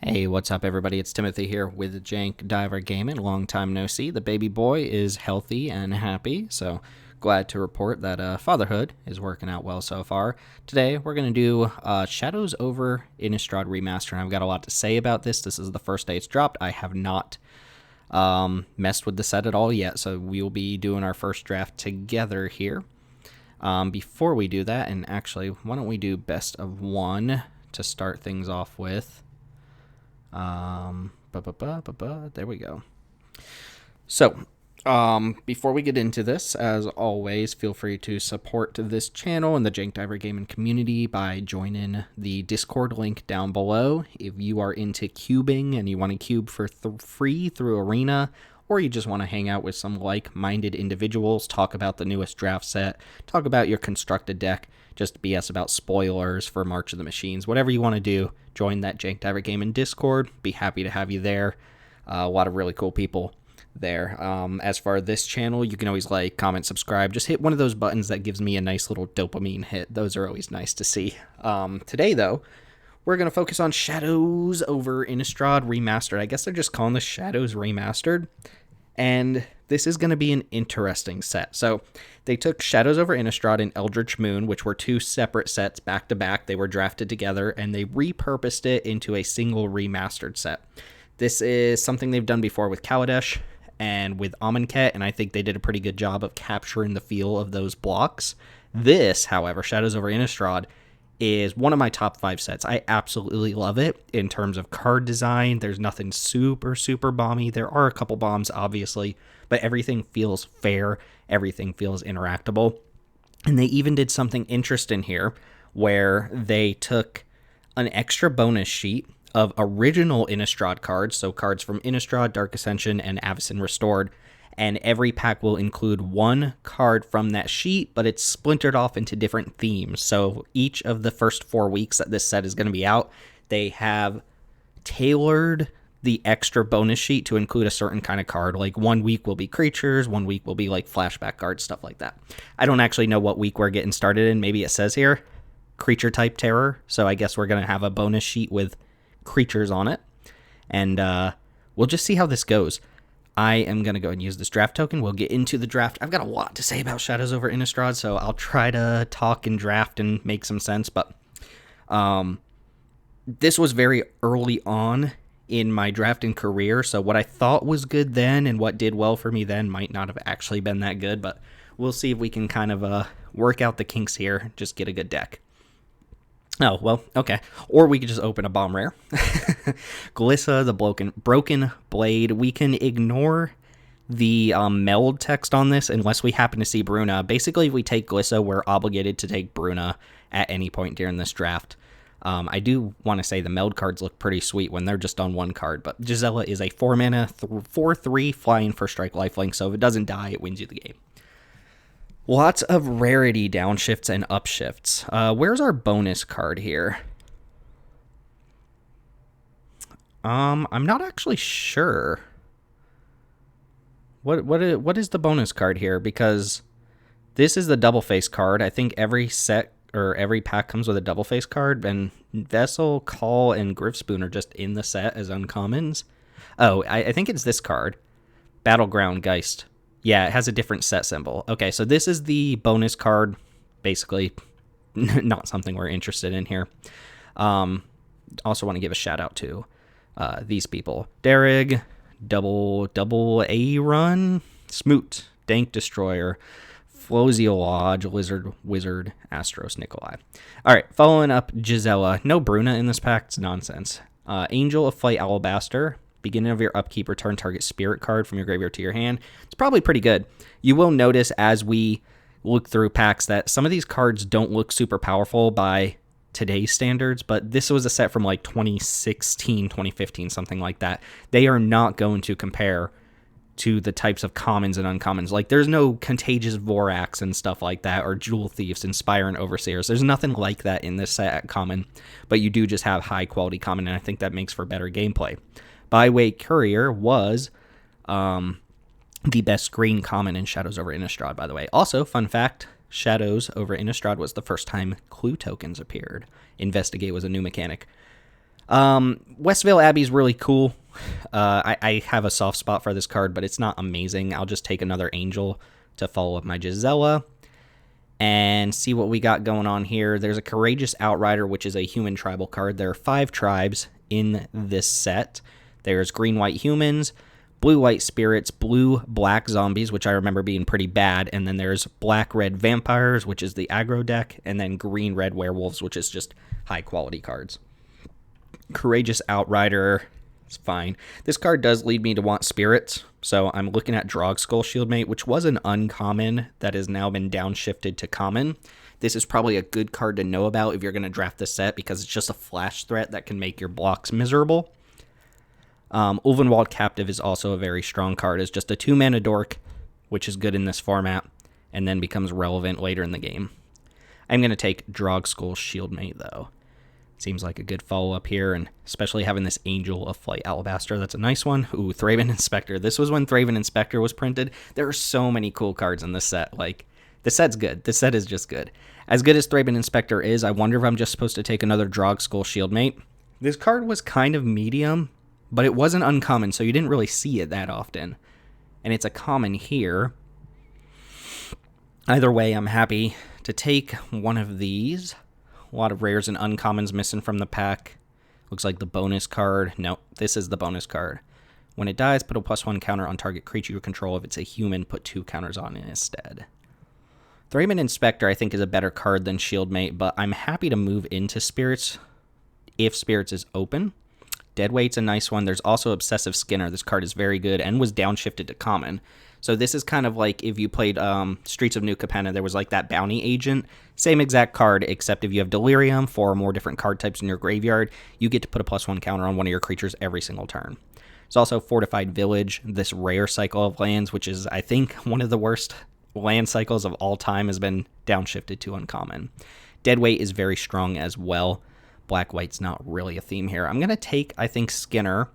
Hey, what's up, everybody? It's Timothy here with JankDiverTim. Long time no see. The baby boy is healthy and happy, so glad to report that fatherhood is working out well so far. Today, we're going to do Shadows over Innistrad Remastered, and I've got a lot to say about this. This is the first day it's dropped. I have not messed with the set at all yet, so we'll be doing our first draft together here. Before we do that, and actually, why don't we do best of one to start things off with? There we go. So, before we get into this, as always, feel free to support this channel and the JankDiverTim community by joining the Discord link down below. If you are into cubing and you want to cube for free through Arena, or you just want to hang out with some like-minded individuals, talk about the newest draft set, talk about your constructed deck, just BS about spoilers for March of the Machines, whatever you want to do, join that JankDiverTim in Discord. Be happy to have you there. A lot of really cool people there. As far as this channel, you can always like, comment, subscribe. Just hit one of those buttons that gives me a nice little dopamine hit. Those are always nice to see. Today, though, we're going to focus on Shadows over Innistrad Remastered. I guess they're just calling this Shadows Remastered. And this is going to be an interesting set. So they took Shadows over Innistrad and Eldritch Moon, which were two separate sets back to back. They were drafted together, and they repurposed it into a single remastered set. This is something they've done before with Kaladesh and with Amonkhet, and I think they did a pretty good job of capturing the feel of those blocks. This, however, Shadows over Innistrad, is one of my top 5 sets. I absolutely love it in terms of card design. There's nothing super bomby. There are a couple bombs, obviously, but everything feels fair. Everything feels interactable. And they even did something interesting here where they took an extra bonus sheet of original Innistrad cards, so cards from Innistrad, Dark Ascension, and Avacyn Restored, and every pack will include one card from that sheet, but it's splintered off into different themes. So each of the first 4 weeks that this set is going to be out, they have tailored the extra bonus sheet to include a certain kind of card. Like 1 week will be creatures, 1 week will be like flashback cards, stuff like that. I don't actually know what week we're getting started in. Maybe it says here, creature type terror. So I guess we're going to have a bonus sheet with creatures on it. And we'll just see how this goes. I am going to go and use this draft token. We'll get into the draft. I've got a lot to say about Shadows over Innistrad, so I'll try to talk and draft and make some sense. But this was very early on in my drafting career, so what I thought was good then and what did well for me then might not have actually been that good, but we'll see if we can kind of work out the kinks here, just get a good deck. Oh, well, okay. Or we could just open a bomb rare. Glissa, the broken blade. We can ignore the meld text on this unless we happen to see Bruna. Basically, if we take Glissa, we're obligated to take Bruna at any point during this draft. I do want to say the meld cards look pretty sweet when they're just on one card, but Gisela is a 4-mana, 4/3 flying first strike lifelink, so if it doesn't die, it wins you the game. Lots of rarity downshifts and upshifts. Where's our bonus card here? I'm not actually sure. What is the bonus card here? Because this is the double face card. I think every set or every pack comes with a double face card, and Vessel, Call, and Grifspoon are just in the set as uncommons. Oh, I think it's this card, Battleground Geist. Yeah, it has a different set symbol. Okay, so this is the bonus card. Basically, not something we're interested in here. Also want to give a shout out to these people. Derrig, double A run, Smoot, Dank Destroyer, Floziolodge, Wizard, Astros, Nikolai. All right, following up, Gisela. No Bruna in this pack. It's nonsense. Angel of Flight Alabaster. Beginning of your upkeep, return target spirit card from your graveyard to your hand. It's probably pretty good. You will notice as we look through packs that some of these cards don't look super powerful by today's standards, but this was a set from like 2016, 2015, something like that. They are not going to compare to the types of commons and uncommons. Like there's no Contagious Vorax and stuff like that, or Jewel Thieves, Inspire, and Overseers. There's nothing like that in this set at common, but you do just have high quality common, and I think that makes for better gameplay. Byway Courier was the best green common in Shadows over Innistrad, by the way. Also, fun fact, Shadows over Innistrad was the first time clue tokens appeared. Investigate was a new mechanic. Westvale Abbey's really cool. I have a soft spot for this card, but it's not amazing. I'll just take another Angel to follow up my Gisela and see what we got going on here. There's a Courageous Outrider, which is a human tribal card. There are 5 tribes in this set. There's green-white humans, blue-white spirits, blue-black zombies, which I remember being pretty bad, and then there's black-red vampires, which is the aggro deck, and then green-red werewolves, which is just high-quality cards. Courageous Outrider is fine. This card does lead me to want spirits, so I'm looking at Drogskull Shieldmate, which was an uncommon that has now been downshifted to common. This is probably a good card to know about if you're going to draft this set, because it's just a flash threat that can make your blocks miserable. Ulvenwald Captive is also a very strong card. It's just a 2-mana dork, which is good in this format, and then becomes relevant later in the game. I'm going to take Drogskull Shieldmate, though. Seems like a good follow-up here, and especially having this Angel of Flight Alabaster. That's a nice one. Ooh, Thraben Inspector. This was when Thraben Inspector was printed. There are so many cool cards in this set. Like, the set's good. This set is just good. As good as Thraben Inspector is, I wonder if I'm just supposed to take another Drogskull Shieldmate. This card was kind of medium, but it wasn't uncommon, so you didn't really see it that often. And it's a common here. Either way, I'm happy to take one of these. A lot of rares and uncommons missing from the pack. Looks like the bonus card. No, this is the bonus card. When it dies, put a +1 counter on target creature you control. If it's a human, put 2 counters on it instead. Thraben Inspector, I think, is a better card than Shieldmate, but I'm happy to move into Spirits if Spirits is open. Deadweight's a nice one. There's also Obsessive Skinner. This card is very good and was downshifted to common. So this is kind of like if you played Streets of New Capenna, there was like that bounty agent. Same exact card, except if you have Delirium, 4 or more different card types in your graveyard, you get to put a +1 counter on one of your creatures every single turn. There's also Fortified Village, this rare cycle of lands, which is, I think, one of the worst land cycles of all time, has been downshifted to uncommon. Deadweight is very strong as well. Black-white's not really a theme here. I'm going to take, I think, Skinner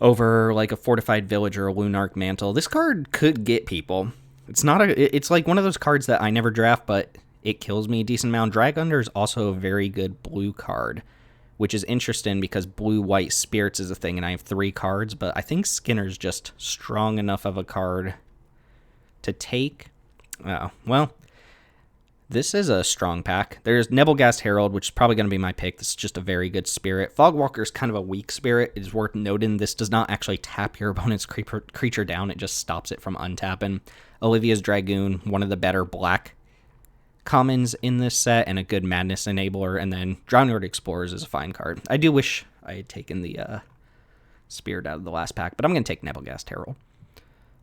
over like a Fortified Village or a Lunarch Mantle. This card could get people. It's like one of those cards that I never draft, but it kills me a decent amount. Drag Under is also a very good blue card, which is interesting because blue-white spirits is a thing, and I have 3 cards, but I think Skinner's just strong enough of a card to take. Oh, well, this is a strong pack. There's Nebelgast Herald, which is probably going to be my pick. This is just a very good spirit. Fogwalker is kind of a weak spirit. It is worth noting this does not actually tap your opponent's creature down. It just stops it from untapping. Olivia's Dragoon, one of the better black commons in this set, and a good Madness Enabler. And then Drowned Explorers is a fine card. I do wish I had taken the spirit out of the last pack, but I'm going to take Nebelgast Herald.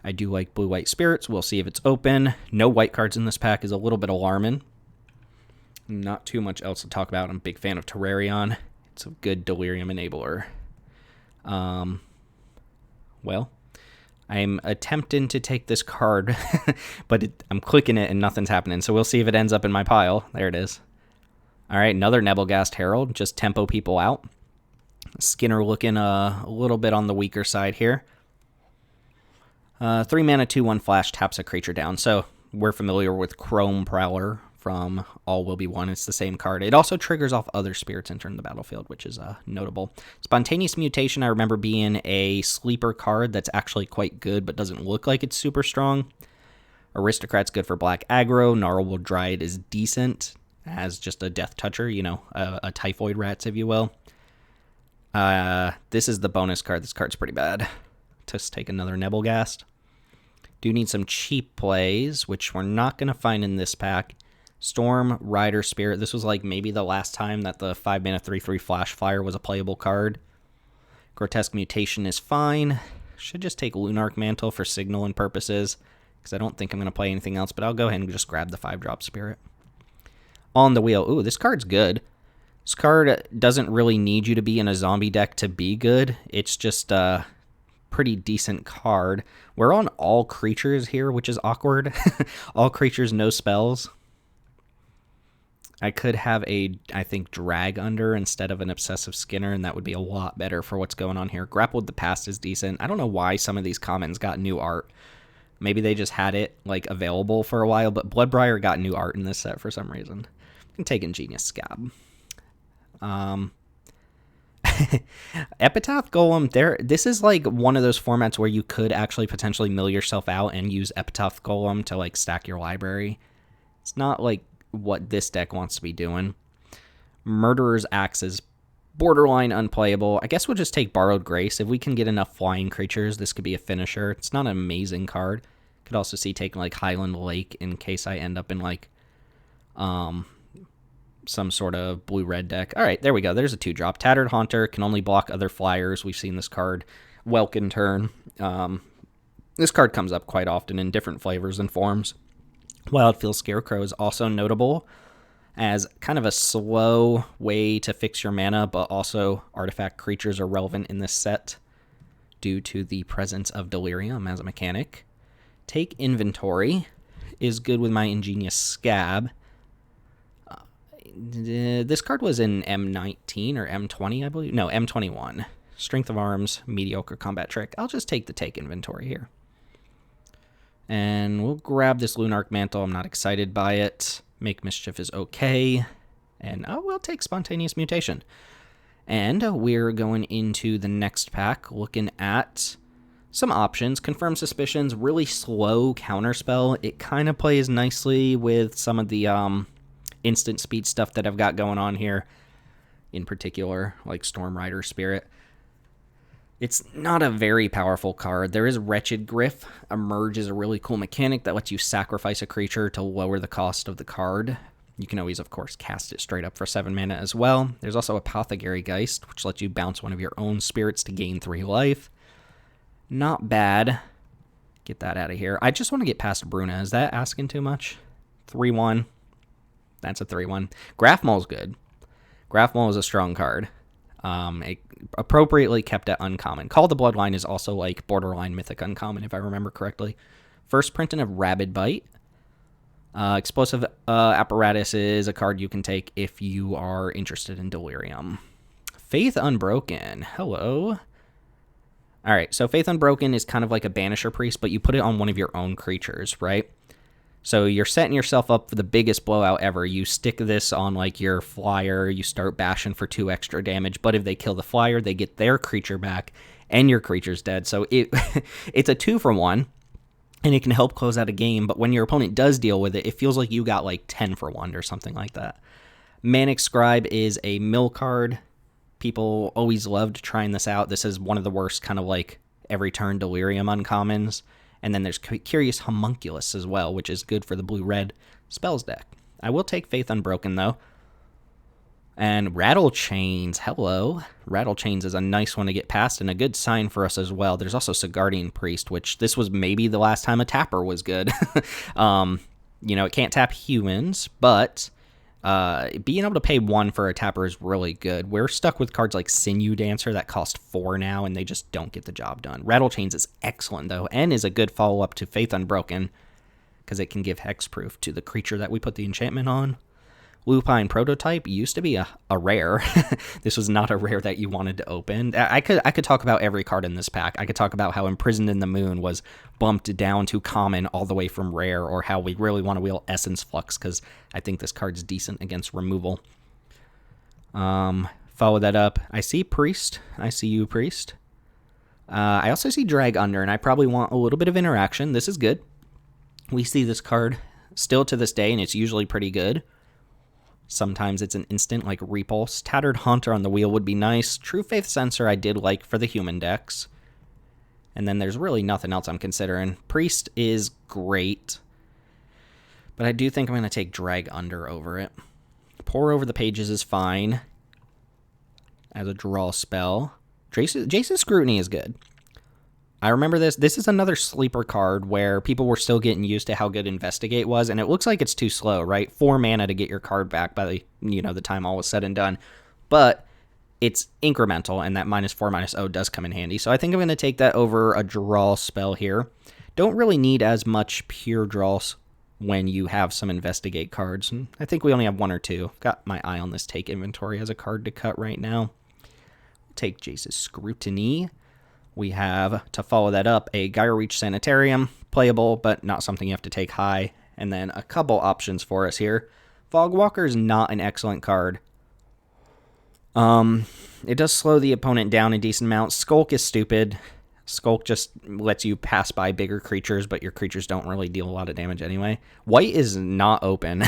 I do like blue-white spirits. We'll see if it's open. No white cards in this pack is a little bit alarming. Not too much else to talk about. I'm a big fan of Terrarion. It's a good Delirium Enabler. Well, I'm attempting to take this card, but I'm clicking it and nothing's happening. So we'll see if it ends up in my pile. There it is. All right, another Nebelgast Herald. Just tempo people out. Skinner looking a little bit on the weaker side here. 3 mana, 2/1 flash, taps a creature down. So we're familiar with Chrome Prowler from All Will Be One. It's the same card. It also triggers off other spirits entering the battlefield, which is notable. Spontaneous Mutation, I remember being a sleeper card that's actually quite good, but doesn't look like it's super strong. Aristocrat's good for black aggro. Gnarlwood Dryad is decent as just a death toucher, you know, a Typhoid Rats, if you will. This is the bonus card. This card's pretty bad. Just take another Nebelgast. Do need some cheap plays, which we're not going to find in this pack. Storm Rider Spirit. This was like maybe the last time that the 5 mana 3/3 Flash Flyer was a playable card. Grotesque Mutation is fine. Should just take Lunarch Mantle for signaling purposes, because I don't think I'm going to play anything else, but I'll go ahead and just grab the 5-drop Spirit. On the wheel. Ooh, this card's good. This card doesn't really need you to be in a zombie deck to be good. It's just pretty decent card. We're on all creatures here, which is awkward. All creatures, no spells. I could have I think, Drag Under instead of an Obsessive Skinner, and that would be a lot better for what's going on here. Grapple with the Past is decent. I don't know why some of these commons got new art. Maybe they just had it like available for a while, but Bloodbriar got new art in this set for some reason. I'm taking Genius Scab. Epitaph Golem, this is like one of those formats where you could actually potentially mill yourself out and use Epitaph Golem to like stack your library. It's not like what this deck wants to be doing. Murderer's Axe is borderline unplayable. I guess we'll just take Borrowed Grace. If we can get enough flying creatures, this could be a finisher. It's not an amazing card. Could also see taking like Highland Lake in case I end up in like some sort of blue-red deck. All right, there we go. There's a 2-drop. Tattered Haunter can only block other flyers. We've seen this card Welkin turn. This card comes up quite often in different flavors and forms. Wildfield Scarecrow is also notable as kind of a slow way to fix your mana, but also artifact creatures are relevant in this set due to the presence of Delirium as a mechanic. Take Inventory is good with my Ingenious Scab. This card was in M19 or M20, I believe. No, M21. Strength of Arms, mediocre combat trick. I'll just take the Take Inventory here. And we'll grab this Lunarch Mantle. I'm not excited by it. Make Mischief is okay. And we'll take Spontaneous Mutation. And we're going into the next pack, looking at some options. Confirm Suspicions, really slow counterspell. It kind of plays nicely with some of the instant speed stuff that I've got going on here. In particular, like Storm Rider Spirit. It's not a very powerful card. There is Wretched Gryph. Emerge is a really cool mechanic that lets you sacrifice a creature to lower the cost of the card. You can always, of course, cast it straight up for 7 mana as well. There's also Apothecary Geist, which lets you bounce one of your own spirits to gain 3 life. Not bad. Get that out of here. I just want to get past Bruna. Is that asking too much? 3-1. That's a 3-1. Grafmaul's good. Grafmaul is a strong card. It appropriately kept at uncommon. Call the Bloodline is also like borderline mythic uncommon, if I remember correctly. First printing of Rabid Bite. Explosive Apparatus is a card you can take if you are interested in Delirium. Faith Unbroken. Hello. All right, so Faith Unbroken is kind of like a Banisher Priest, but you put it on one of your own creatures, right? So you're setting yourself up for the biggest blowout ever. You stick this on like your flyer, you start bashing for 2 extra damage, but if they kill the flyer, they get their creature back and your creature's dead. So it's a 2-for-1, and it can help close out a game, but when your opponent does deal with it, it feels like you got like 10-for-1 or something like that. Manic Scribe is a mill card. People always loved trying this out. This is one of the worst kind of like every turn Delirium uncommons. And then there's Curious Homunculus as well, which is good for the blue-red spells deck. I will take Faith Unbroken, though. And Rattle Chains, hello. Rattle Chains is a nice one to get past and a good sign for us as well. There's also Sigardian Priest, which this was maybe the last time a tapper was good. It can't tap humans, but being able to pay 1 for a tapper is really good. We're stuck with cards like Sinew Dancer that cost 4 now, and they just don't get the job done. Rattle Chains is excellent, though, and is a good follow-up to Faith Unbroken, because it can give hexproof to the creature that we put the enchantment on. Lupine Prototype used to be a rare. This was not a rare that you wanted to open. I could talk about every card in this pack. I could talk about how Imprisoned in the Moon was bumped down to common all the way from rare, or how we really want to wheel Essence Flux, because I think this card's decent against removal. Follow that up. I see Priest. I see you, Priest. I also see Drag Under, and I probably want a little bit of interaction. This is good. We see this card still to this day, and it's usually pretty good. Sometimes it's an instant like Repulse. Tattered Haunter on the wheel would be nice. True Faith Censor I did like for the human decks. And then there's really nothing else I'm considering. Priest is great, but I do think I'm going to take Drag Under over it. Pour Over the Pages is fine as a draw spell. Jace's Scrutiny is good. I remember this. This is another sleeper card where people were still getting used to how good Investigate was, and it looks like it's too slow, right? 4 mana to get your card back by the time all was said and done. But it's incremental, and that -4/-0 does come in handy. So I think I'm going to take that over a draw spell here. Don't really need as much pure draws when you have some Investigate cards. And I think we only have 1 or 2. I've got my eye on this Take Inventory as a card to cut right now. Take Jace's Scrutiny. We have, to follow that up, a Gyre Reach Sanitarium. Playable, but not something you have to take high. And then a couple options for us here. Fogwalker is not an excellent card. It does slow the opponent down a decent amount. Skulk is stupid. Skulk just lets you pass by bigger creatures, but your creatures don't really deal a lot of damage anyway. White is not open.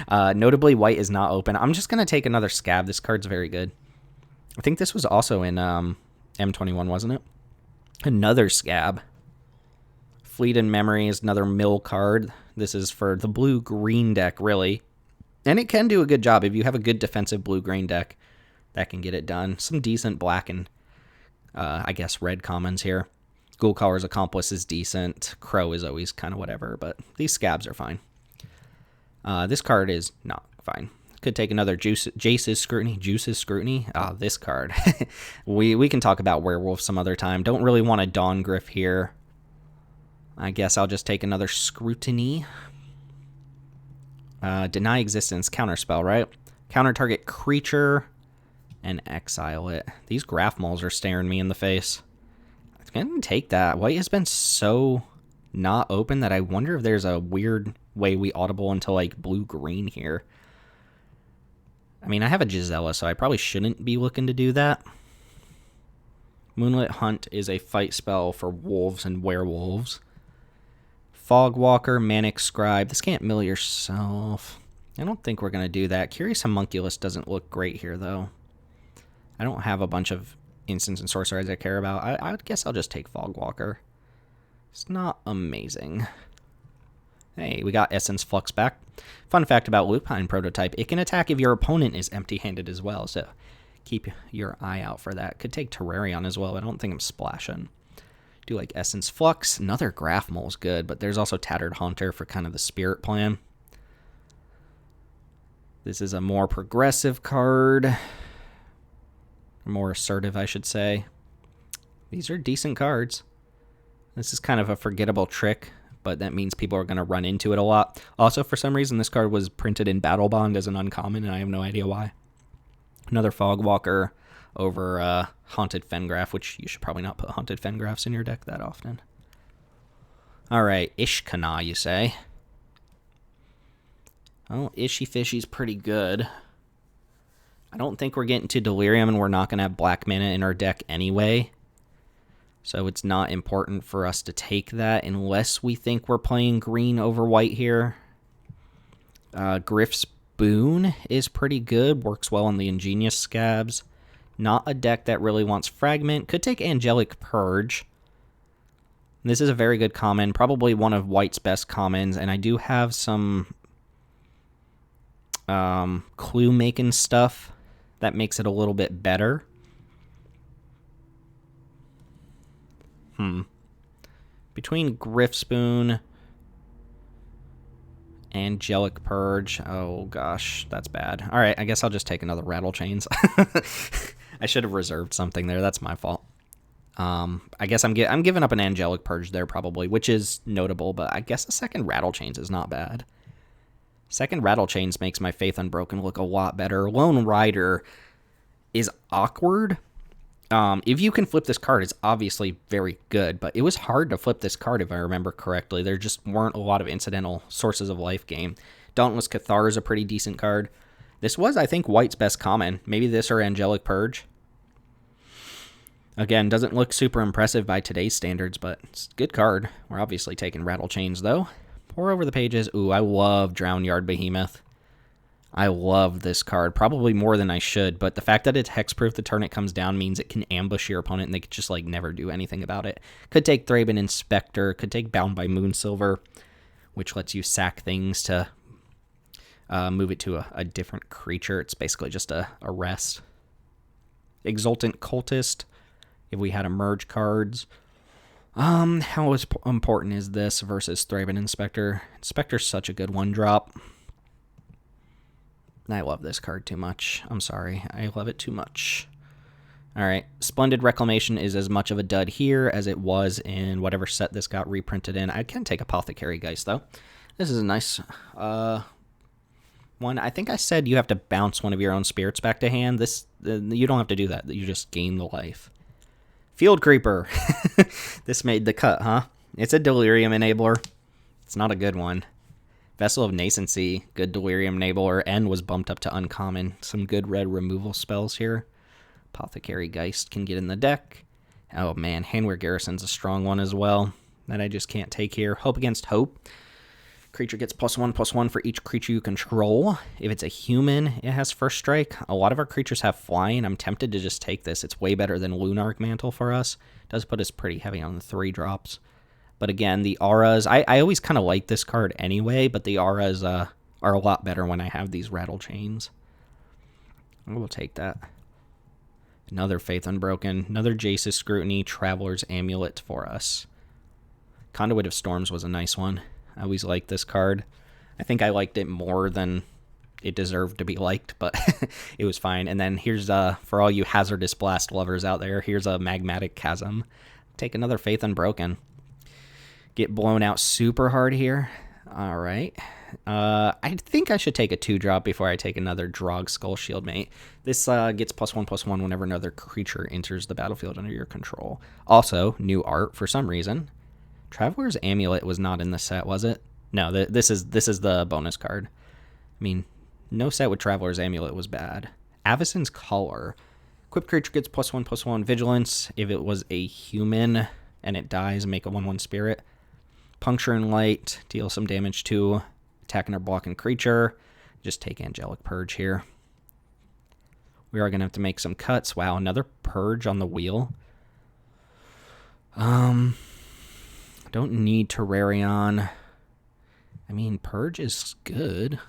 Notably, white is not open. I'm just going to take another Scab. This card's very good. I think this was also in M21, wasn't it? Another Scab. Fleet in Memory is another mill card. This is for the blue-green deck, really. And it can do a good job. If you have a good defensive blue-green deck, that can get it done. Some decent black and, I guess, red commons here. Ghoulcaller's Accomplice is decent. Crow is always kind of whatever, but these Scabs are fine. This card is not fine. Could take another Jace's Scrutiny. Juice's Scrutiny. This card. we can talk about Werewolf some other time. Don't really want a Dawn Griff here. I guess I'll just take another Scrutiny. Deny Existence. Counterspell, right? Counter target creature and exile it. These Graph Moles are staring me in the face. I'm going to take that. White has been so not open that I wonder if there's a weird way we audible into like blue-green here. I mean, I have a Gisela, so I probably shouldn't be looking to do that. Moonlit Hunt is a fight spell for wolves and werewolves. Fogwalker, Manic Scribe. This can't mill yourself. I don't think we're going to do that. Curious Homunculus doesn't look great here, though. I don't have a bunch of instants and sorcerers I care about. I guess I'll just take Fogwalker. It's not amazing. Hey, we got Essence Flux back. Fun fact about Lupine Prototype, it can attack if your opponent is empty-handed as well, so keep your eye out for that. Could take Terrarion as well. I don't think I'm splashing. Do like Essence Flux. Another Graph Mole's good, but there's also Tattered Haunter for kind of the spirit plan. This is a more progressive card. More assertive, I should say. These are decent cards. This is kind of a forgettable trick, but that means people are going to run into it a lot. Also, for some reason, this card was printed in Battle Bond as an uncommon, and I have no idea why. Another Fogwalker over Haunted Fengraf, which you should probably not put Haunted Fengrafs in your deck that often. All right, Ishkana, you say? Oh, Ishy Fishy's pretty good. I don't think we're getting to Delirium, and we're not going to have black mana in our deck anyway. So it's not important for us to take that unless we think we're playing green over white here. Griff's Boon is pretty good. Works well on the Ingenious Scabs. Not a deck that really wants Fragment. Could take Angelic Purge. This is a very good common. Probably one of white's best commons. And I do have some clue-making stuff that makes it a little bit better. Between Griffspoon, Angelic Purge. Oh gosh, that's bad. All right, I guess I'll just take another Rattle Chains. I should have reserved something there. That's my fault. I guess I'm giving up an Angelic Purge there probably, which is notable, but I guess a second Rattle Chains is not bad. Second Rattle Chains makes my Faith Unbroken look a lot better. Lone Rider is awkward. If you can flip this card, it's obviously very good, but it was hard to flip this card if I remember correctly. There just weren't a lot of incidental sources of life gain. Dauntless Cathar is a pretty decent card. This was, I think, white's best common. Maybe this or Angelic Purge. Again, doesn't look super impressive by today's standards, but it's a good card. We're obviously taking Rattle Chains, though. Pour over the pages. Ooh, I love Drownyard Behemoth. I love this card, probably more than I should, but the fact that it's hexproof the turn it comes down means it can ambush your opponent and they could just like never do anything about it. Could take Thraben Inspector, could take Bound by Moonsilver, which lets you sack things to move it to a different creature. It's basically just a rest. Exultant Cultist, if we had a merge cards. How important is this versus Thraben Inspector? Inspector's such a good one-drop. I love this card too much. I'm sorry. I love it too much. All right. Splendid Reclamation is as much of a dud here as it was in whatever set this got reprinted in. I can take Apothecary Geist, though. This is a nice one. I think I said you have to bounce one of your own spirits back to hand. This you don't have to do that. You just gain the life. Field Creeper. This made the cut, huh? It's a Delirium enabler. It's not a good one. Vessel of Nascency, good Delirium Enabler, and was bumped up to uncommon. Some good red removal spells here. Apothecary Geist can get in the deck. Oh man, Handwear Garrison's a strong one as well that I just can't take here. Hope Against Hope. Creature gets +1/+1 for each creature you control. If it's a human, it has first strike. A lot of our creatures have flying. I'm tempted to just take this. It's way better than Lunarch Mantle for us. It does put us pretty heavy on the 3 drops. But again, the auras, I always kind of like this card anyway, but the auras are a lot better when I have these Rattle Chains. I will take that. Another Faith Unbroken, another Jace's Scrutiny, Traveler's Amulet for us. Conduit of Storms was a nice one. I always liked this card. I think I liked it more than it deserved to be liked, but it was fine. And then here's, for all you Hazardous Blast lovers out there, here's a Magmatic Chasm. Take another Faith Unbroken. Get blown out super hard here. All right. I think I should take a 2-drop before I take another Drog Skull Shieldmate. This gets +1/+1 whenever another creature enters the battlefield under your control. Also, new art for some reason. Traveler's Amulet was not in the set, was it? No, this is the bonus card. I mean, no set with Traveler's Amulet was bad. Avacyn's Collar. Equipped creature gets +1/+1 Vigilance. If it was a human and it dies, make a 1/1 Spirit. Puncture and Light, deal some damage to attacking or blocking creature. Just take Angelic Purge here. We are going to have to make some cuts. Wow, another Purge on the wheel. Don't need Terrarion. I mean, Purge is good.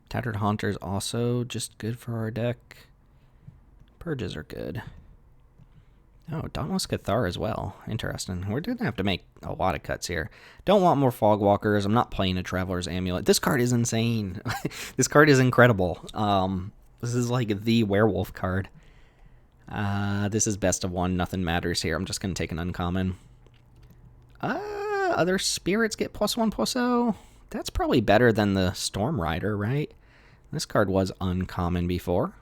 Tattered Haunter is also just good for our deck. Purges are good. Oh, Dauntless Cathar as well. Interesting. We're going to have to make a lot of cuts here. Don't want more Fogwalkers. I'm not playing a Traveler's Amulet. This card is insane. This card is incredible. This is like the werewolf card. This is best of 1. Nothing matters here. I'm just going to take an uncommon. Other spirits get +1/+0. That's probably better than the Storm Rider, right? This card was uncommon before.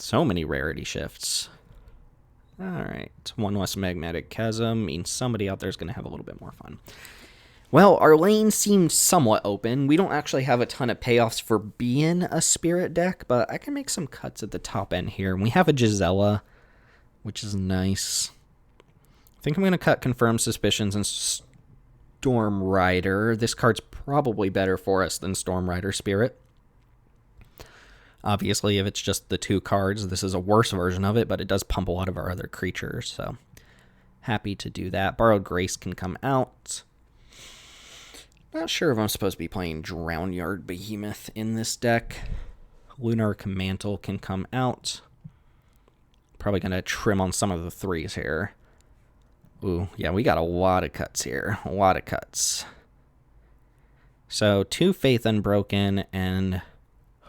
So many rarity shifts. Alright, 1 less Magmatic Chasm means somebody out there is going to have a little bit more fun. Well, our lane seemed somewhat open. We don't actually have a ton of payoffs for being a spirit deck, but I can make some cuts at the top end here. We have a Gisela, which is nice. I think I'm going to cut Confirmed Suspicions and Storm Rider. This card's probably better for us than Storm Rider Spirit. Obviously, if it's just the 2 cards, this is a worse version of it, but it does pump a lot of our other creatures, so happy to do that. Borrowed Grace can come out. Not sure if I'm supposed to be playing Drownyard Behemoth in this deck. Lunarch Mantle can come out. Probably going to trim on some of the 3s here. Ooh, yeah, we got a lot of cuts here. A lot of cuts. So 2 Faith Unbroken and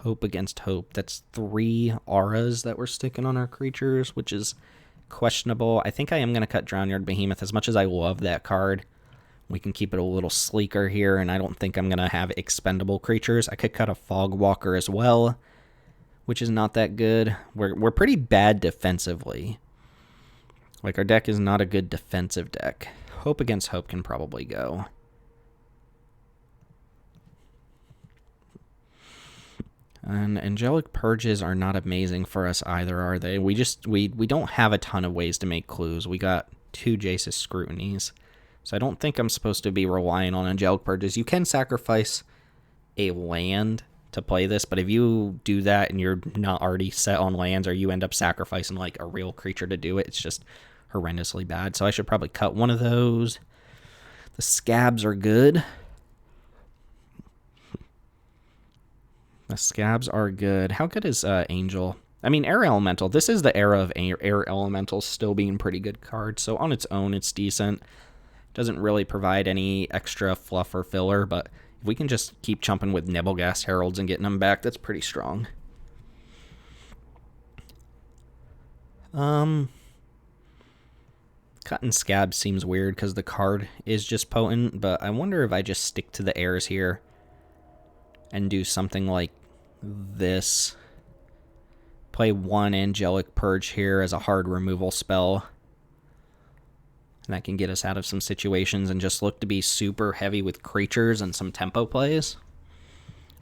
Hope Against Hope. That's 3 auras that we're sticking on our creatures, which is questionable. I think I am going to cut Drownyard Behemoth. As much as I love that card, we can keep it a little sleeker here, and I don't think I'm going to have expendable creatures. I could cut a Fogwalker as well, which is not that good. We're pretty bad defensively. Like, our deck is not a good defensive deck. Hope Against Hope can probably go. And Angelic Purges are not amazing for us either, are they? We don't have a ton of ways to make clues. We got 2 Jace's Scrutinies. So I don't think I'm supposed to be relying on Angelic Purges. You can sacrifice a land to play this, but if you do that and you're not already set on lands, or you end up sacrificing like a real creature to do it, it's just horrendously bad. So I should probably cut one of those. The Scabs are good. The Scabs are good. How good is Angel? I mean, Air Elemental. This is the era of Air Elementals still being pretty good cards. So on its own, it's decent. Doesn't really provide any extra fluff or filler, but if we can just keep chumping with Nibblegast Heralds and getting them back, that's pretty strong. Cutting Scabs seems weird because the card is just potent, but I wonder if I just stick to the airs here and do something like this. Play 1 Angelic Purge here as a hard removal spell. And that can get us out of some situations and just look to be super heavy with creatures and some tempo plays.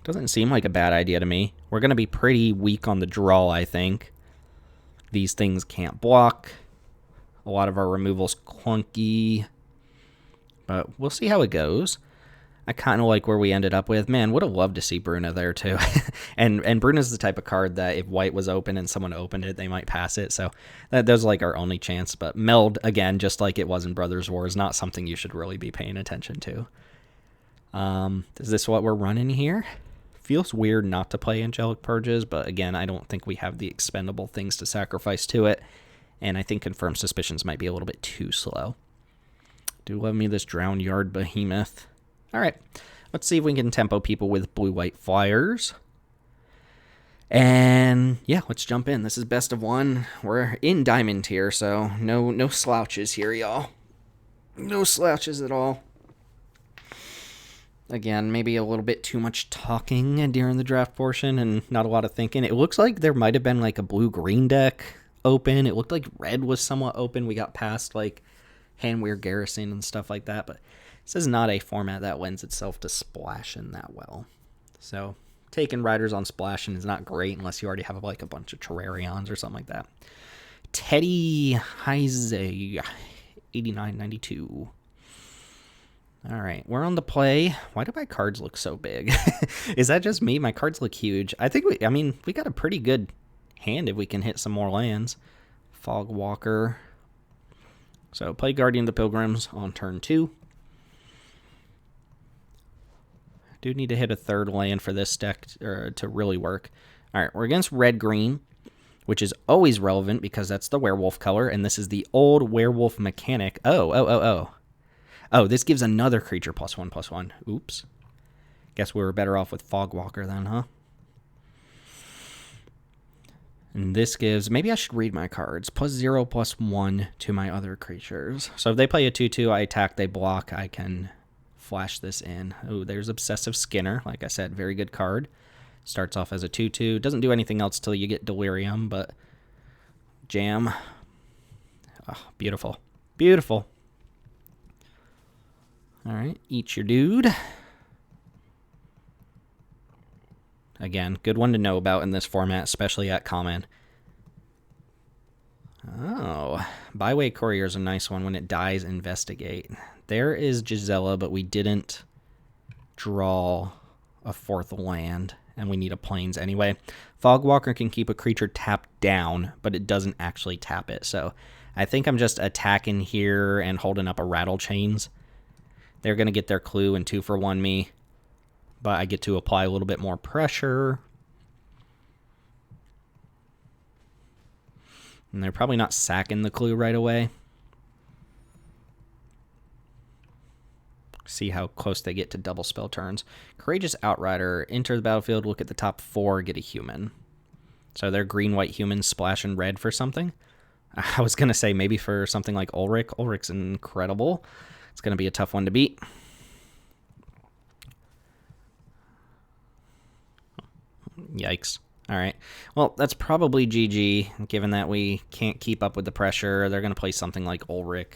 Doesn't seem like a bad idea to me. We're going to be pretty weak on the draw, I think. These things can't block. A lot of our removal's clunky. But we'll see how it goes. I kind of like where we ended up with. Man, would have loved to see Bruna there, too. and Bruna's the type of card that if white was open and someone opened it, they might pass it. So that was like our only chance. But Meld, again, just like it was in Brothers War, is not something you should really be paying attention to. Is this what we're running here? Feels weird not to play Angelic Purges, but again, I don't think we have the expendable things to sacrifice to it. And I think Confirmed Suspicions might be a little bit too slow. Do love me this Drowned Yard Behemoth. All right, let's see if we can tempo people with blue-white flyers. And yeah, let's jump in. This is best of one. We're in Diamond tier, so no slouches here, y'all. No slouches at all. Again, maybe a little bit too much talking during the draft portion and not a lot of thinking. It looks like there might have been like a blue-green deck open. It looked like red was somewhat open. We got past like Handweir Garrison and stuff like that, but this is not a format that lends itself to splashing that well. So taking riders on splashing is not great unless you already have like a bunch of Terrarions or something like that. Teddy Heise, 89.92. All right, we're on the play. Why do my cards look so big? Is that just me? My cards look huge. I think we got a pretty good hand if we can hit some more lands. Fogwalker. So play Guardian of the Pilgrims on turn 2. Do need to hit a third land for this deck to really work. All right, we're against red-green, which is always relevant because that's the werewolf color, and this is the old werewolf mechanic. Oh, this gives another creature +1/+1. Oops. Guess we were better off with Fogwalker then, huh? And this gives... Maybe I should read my cards. +0/+1 to my other creatures. So if they play a 2/2, I attack, they block, I can flash this in. Oh, there's Obsessive Skinner. Like I said, very good card. Starts off as a 2/2. Doesn't do anything else till you get Delirium, but... Jam. Oh, beautiful. Beautiful. All right, eat your dude. Again, good one to know about in this format, especially at common. Oh, Byway Courier is a nice one. When it dies, investigate. There is Gisela, but we didn't draw a 4th land, and we need a plains anyway. Fogwalker can keep a creature tapped down, but it doesn't actually tap it. So I think I'm just attacking here and holding up a Rattle Chains. They're going to get their clue and 2-for-1 me, but I get to apply a little bit more pressure. And they're probably not sacking the clue right away. See how close they get to double spell turns. Courageous Outrider, enter the battlefield, look at the top 4, get a human. So they're green-white humans splashing red for something. I was going to say maybe for something like Ulrich. Ulrich's incredible. It's going to be a tough one to beat. Yikes. All right. Well, that's probably GG, given that we can't keep up with the pressure. They're going to play something like Ulrich.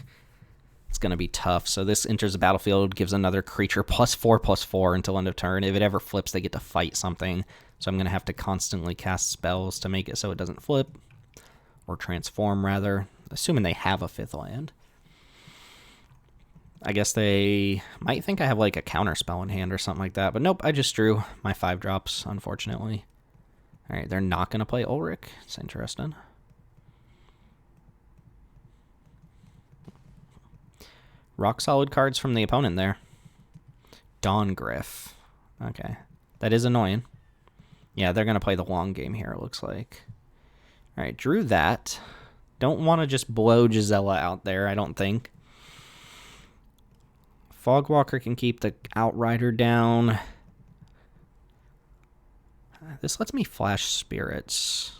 It's going to be tough. So this enters the battlefield, gives another creature +4/+4 until end of turn. If it ever flips, they get to fight something. So I'm going to have to constantly cast spells to make it so it doesn't flip. Or transform, rather. Assuming they have a 5th land. I guess they might think I have like a counter spell in hand or something like that. But nope, I just drew my 5 drops, unfortunately. All right, they're not going to play Ulrich. It's interesting. Rock solid cards from the opponent there. Dawngriff. Okay, that is annoying. Yeah, they're going to play the long game here, it looks like. All right, drew that. Don't want to just blow Gisela out there, I don't think. Fogwalker can keep the Outrider down. This lets me flash Spirits.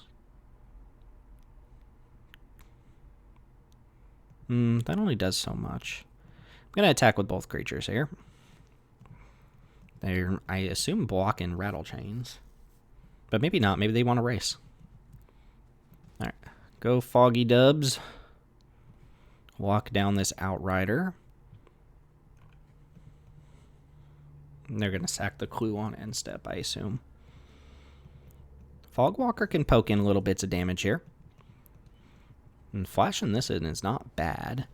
That only does so much. I'm going to attack with both creatures here. They're, I assume, blocking Rattle Chains. But maybe not. Maybe they want to race. Alright. Go Foggy Dubs. walk down this Outrider. And they're going to sack the clue on end step, I assume. Fogwalker can poke in little bits of damage here. And flashing this in is not bad.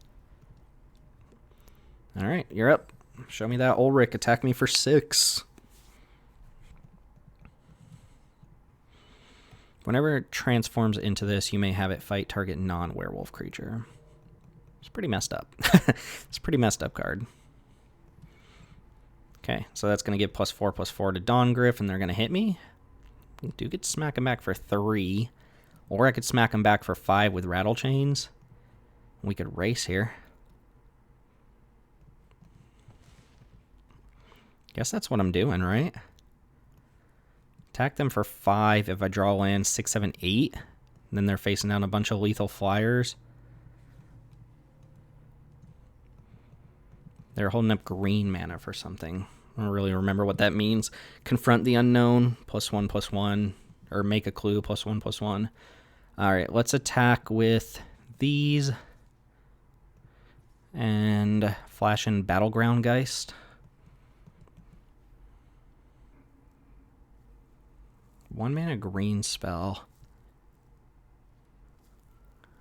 Alright, you're up. Show me that Ulrich. Attack me for 6. Whenever it transforms into this, you may have it fight target non-werewolf creature. It's pretty messed up. It's a pretty messed up card. Okay, so that's going to give +4/+4 to Dawngriff, and they're going to hit me. I do get to smack him back for 3. Or I could smack him back for 5 with Rattle Chains. We could race here. Guess that's what I'm doing, right? Attack them for 5 if I draw land 6, 7, 8. And then they're facing down a bunch of lethal flyers. They're holding up green mana for something. I don't really remember what that means. Confront the unknown, +1/+1. Or make a clue, +1/+1. Alright, let's attack with these. And flash in Battleground Geist. 1 mana green spell.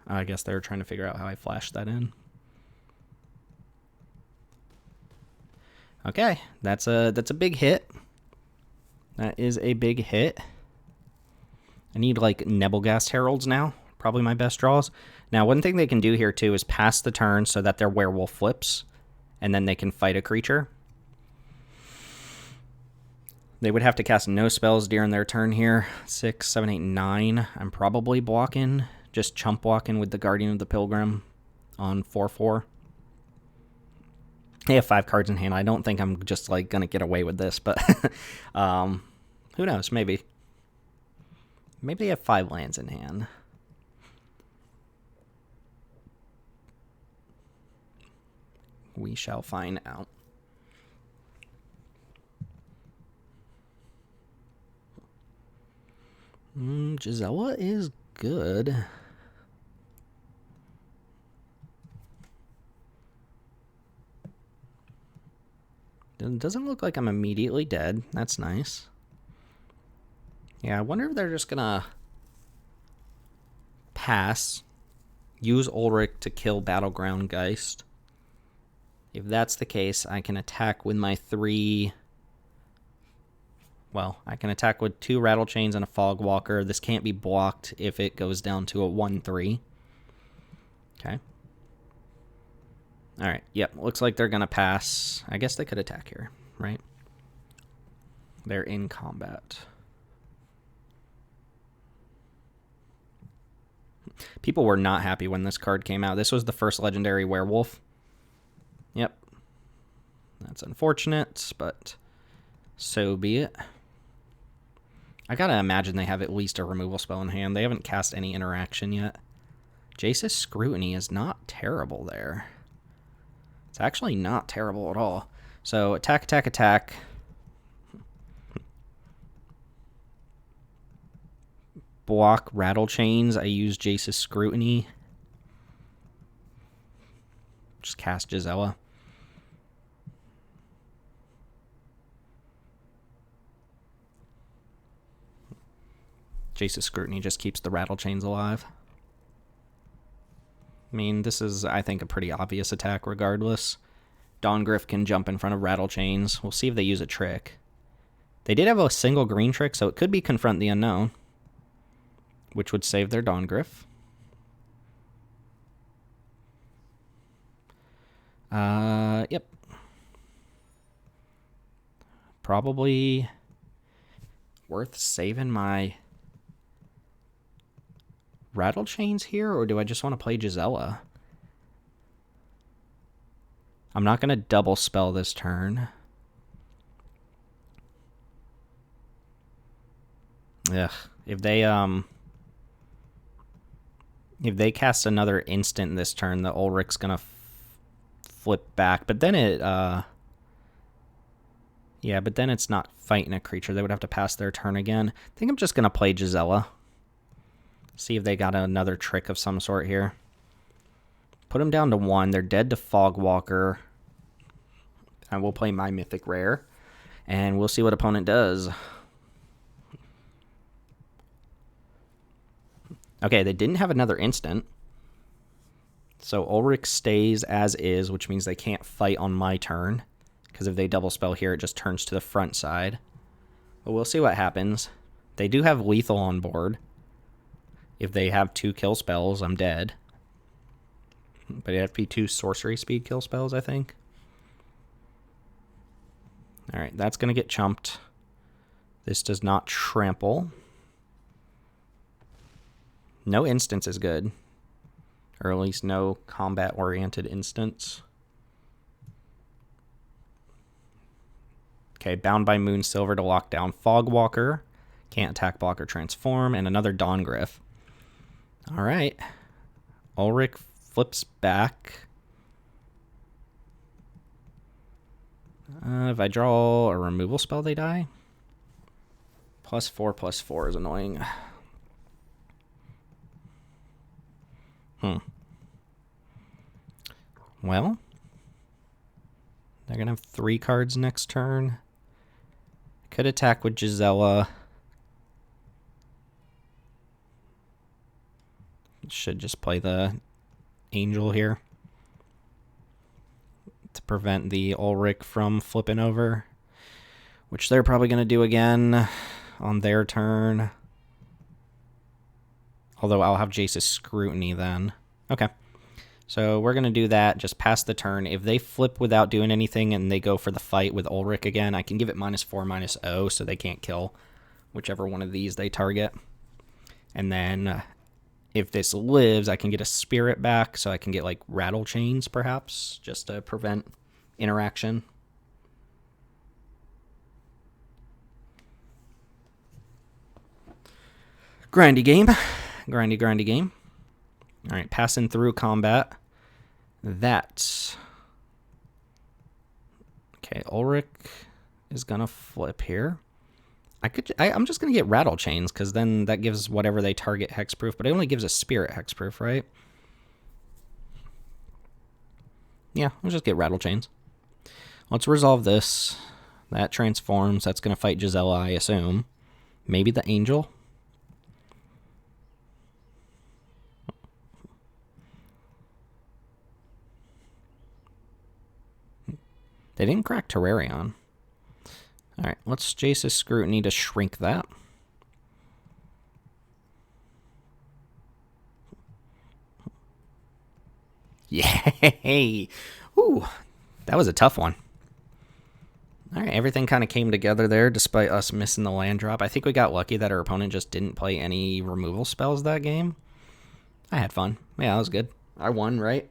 I guess they were trying to figure out how I flashed that in. Okay, that's a big hit. That is a big hit. I need like Nebelgast Heralds now. Probably my best draws. Now, one thing they can do here too is pass the turn so that their werewolf flips, and then they can fight a creature. They would have to cast no spells during their turn here. 6, 7, 8, 9. I'm probably blocking, just chump walking with the Guardian of the Pilgrim on 4/4. They have 5 cards in hand. I don't think I'm just like gonna get away with this, but who knows? Maybe. Maybe they have 5 lands in hand. We shall find out. Gisela is good. Doesn't look like I'm immediately dead. That's nice. Yeah, I wonder if they're just gonna pass, use Ulrich to kill Battleground Geist. If that's the case, I can attack with my 3... Well, I can attack with 2 Rattle Chains and a Fogwalker. This can't be blocked if it goes down to a 1/3. Okay. Alright, yep, looks like they're gonna pass. I guess they could attack here, right? They're in combat. People were not happy when this card came out. This was the first legendary werewolf. Yep. That's unfortunate, but so be it. I gotta imagine they have at least a removal spell in hand. They haven't cast any interaction yet. Jace's Scrutiny is not terrible there. It's actually not terrible at all. So attack, attack, attack. Block Rattle Chains. I use Jace's Scrutiny. Just cast Gisela. Jace's Scrutiny just keeps the Rattle Chains alive. I mean, this is, I think, a pretty obvious attack regardless. Dawngriff can jump in front of Rattle Chains. We'll see if they use a trick. They did have a single green trick, so it could be Confront the Unknown, which would save their Dawngriff. Yep. Probably worth saving my Rattle Chains here, or do I just want to play Gisela? I'm not going to double spell this turn. Ugh. If they cast another instant this turn, the Ulrich's going to flip back, but then it yeah, but then it's not fighting a creature. They would have to pass their turn again. I think I'm just going to play Gisela. See if they got another trick of some sort here. Put them down to 1. They're dead to Fogwalker. I will play my Mythic Rare. And we'll see what opponent does. Okay, they didn't have another instant. So Ulrich stays as is, which means they can't fight on my turn. Because if they double spell here, it just turns to the front side. But we'll see what happens. They do have lethal on board. If they have 2 kill spells, I'm dead. But it have to be 2 sorcery speed kill spells, I think. Alright, that's going to get chumped. This does not trample. No instance is good. Or at least no combat-oriented instance. Okay, Bound by Moon Silver to lock down Fogwalker. Can't attack, block, or transform. And another Dawngryph. Alright. Ulrich flips back. If I draw a removal spell, they die. +4/+4 is annoying. Well, they're going to have 3 cards next turn. Could attack with Gisela. Should just play the Angel here to prevent the Ulrich from flipping over, which they're probably going to do again on their turn. Although I'll have Jace's Scrutiny then. Okay. So we're going to do that, just pass the turn. If they flip without doing anything and they go for the fight with Ulrich again, I can give it -4/-0 so they can't kill whichever one of these they target. And then if this lives, I can get a Spirit back, so I can get like Rattle Chains perhaps, just to prevent interaction. Grindy game. Grindy game. All right, passing through combat. That. Okay, Ulrich is gonna flip here. I'm just gonna get Rattle Chains because then that gives whatever they target hexproof, but it only gives a Spirit hexproof, right? Yeah, we'll just get Rattle Chains. Let's resolve this. That transforms. That's gonna fight Gisela, I assume. Maybe the Angel. They didn't crack Terrarion. Alright, let's Jace's Scrutiny to shrink that. Yay! Ooh, that was a tough one. Alright, everything kind of came together there despite us missing the land drop. I think we got lucky that our opponent just didn't play any removal spells that game. I had fun. Yeah, that was good. I won, right?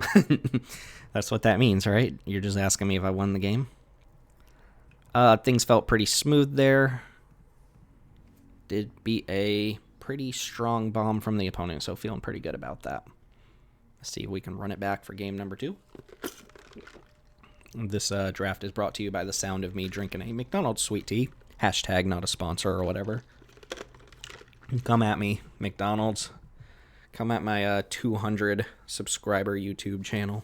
That's what that means, right? You're just asking me if I won the game. Things felt pretty smooth there. Did beat a pretty strong bomb from the opponent, so feeling pretty good about that. Let's see if we can run it back for game number 2. This draft is brought to you by the sound of me drinking a McDonald's sweet tea. Hashtag not a sponsor or whatever. Come at me, McDonald's. Come at my 200 subscriber YouTube channel.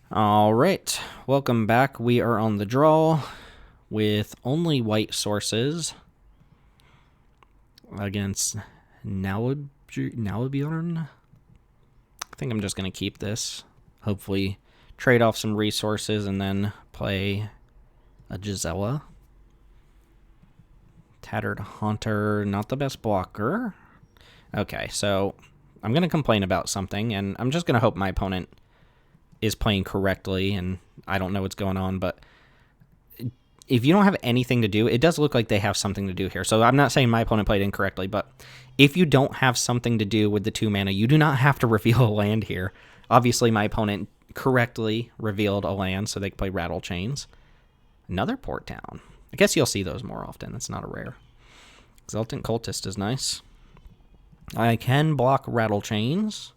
All right, welcome back. We are on the draw with only white sources against Nalibjorn. I think I'm just going to keep this. Hopefully trade off some resources and then play a Gisela. Tattered Haunter, not the best blocker. Okay, so I'm going to complain about something, and I'm just going to hope my opponent is playing correctly, and I don't know what's going on, but if you don't have anything to do, it does look like they have something to do here. So I'm not saying my opponent played incorrectly, but if you don't have something to do with the 2 mana, you do not have to reveal a land here. Obviously, my opponent correctly revealed a land, so they can play Rattle Chains. Another Port Town. I guess you'll see those more often. That's not a rare. Exultant Cultist is nice. I can block Rattle Chains.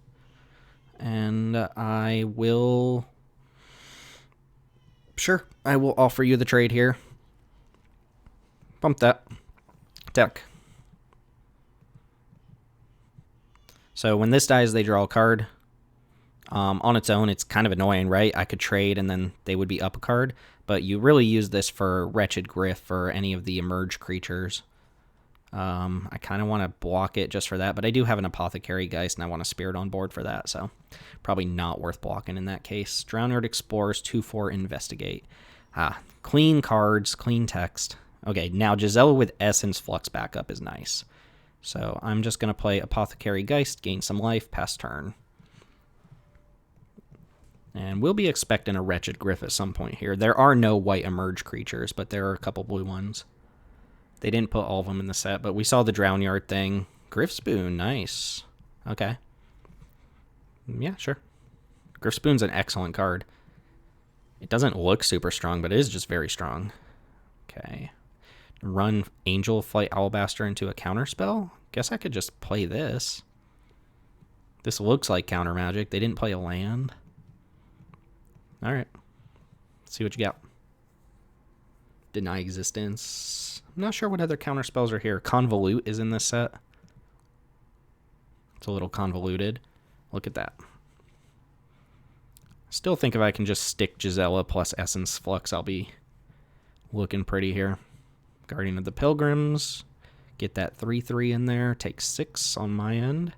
And I will... Sure, I will offer you the trade here. Bump that. Deck. So when this dies, they draw a card. On its own, it's kind of annoying, right? I could trade and then they would be up a card. But you really use this for Wretched Griff or any of the emerge creatures. I kind of want to block it just for that, but I do have an Apothecary Geist, and I want a Spirit on board for that, so probably not worth blocking in that case. Drownyard Explorers, 2/4 Investigate. Clean cards, clean text. Okay, now Gisela with Essence Flux backup is nice. So I'm just going to play Apothecary Geist, gain some life, pass turn. And we'll be expecting a Wretched Griff at some point here. There are no white emerge creatures, but there are a couple blue ones. They didn't put all of them in the set, but we saw the Drownyard thing. Griffspoon, nice. Okay. Yeah, sure. Griffspoon's an excellent card. It doesn't look super strong, but it is just very strong. Okay. Run Angel Flight Alabaster into a counterspell? Guess I could just play this. This looks like counter magic. They didn't play a land. Alright. Let's see what you got. Deny Existence. I'm not sure what other counter spells are here. Convolute is in this set. It's a little convoluted. Look at that. Still think if I can just stick Gisela plus Essence Flux, I'll be looking pretty here. Guardian of the Pilgrims. Get that 3/3 in there. Take 6 on my end.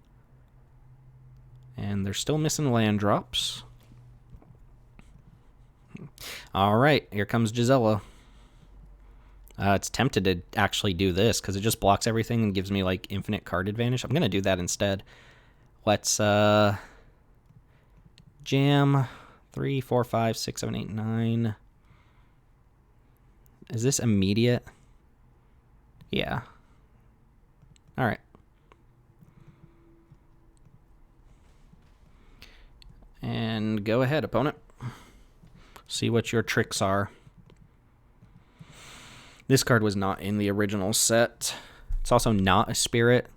And they're still missing land drops. Alright, here comes Gisela. It's tempted to actually do this because it just blocks everything and gives me like infinite card advantage. I'm going to do that instead. Let's jam 3, 4, 5, 6, 7, 8, 9. Is this immediate? Yeah. All right. And go ahead, opponent. See what your tricks are. This card was not in the original set. It's also not a spirit.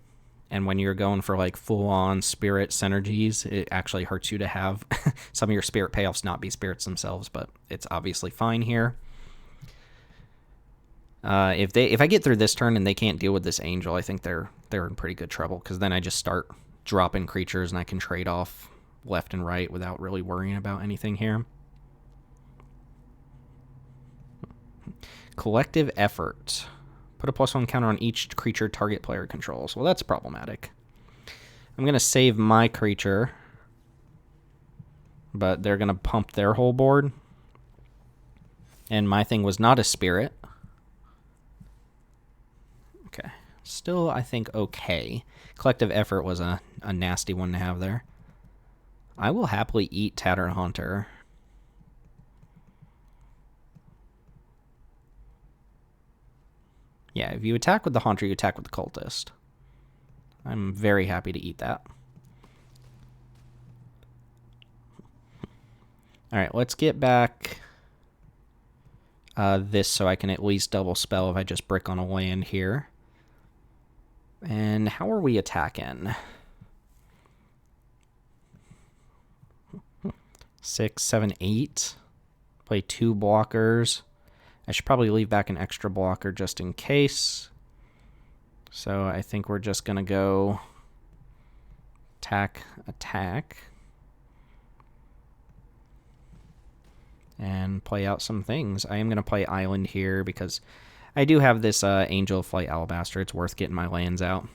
And when you're going for like full-on spirit synergies, it actually hurts you to have some of your spirit payoffs not be spirits themselves, but it's obviously fine here. If I get through this turn and they can't deal with this angel, I think they're in pretty good trouble, because then I just start dropping creatures and I can trade off left and right without really worrying about anything here. Collective Effort. Put a +1 counter on each creature target player controls. Well, that's problematic. I'm going to save my creature, but they're going to pump their whole board. And my thing was not a spirit. Okay. Still, I think, okay. Collective Effort was a nasty one to have there. I will happily eat Tattered Haunter. Yeah, if you attack with the Haunter, you attack with the Cultist. I'm very happy to eat that. Alright, let's get back this so I can at least double spell if I just brick on a land here. And how are we attacking? 6, 7, 8. Play 2 blockers. I should probably leave back an extra blocker just in case. So I think we're just going to go attack, attack. And play out some things. I am going to play Island here because I do have this Angel of Flight Alabaster. It's worth getting my lands out.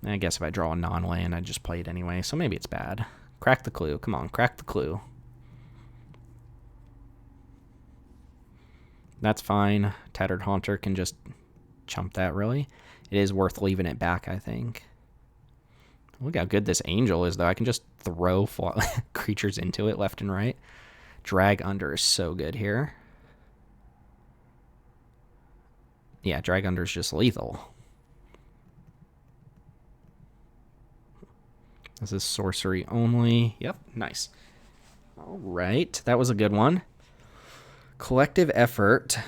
And I guess if I draw a non-land, I'd just play it anyway. So maybe it's bad. Crack the clue. Come on, crack the clue. That's fine. Tattered Haunter can just chump that, really. It is worth leaving it back, I think. Look how good this Angel is, though. I can just throw creatures into it left and right. Drag Under is so good here. Yeah, Drag Under is just lethal. This is sorcery only. Yep, nice. All right, that was a good one. Collective Effort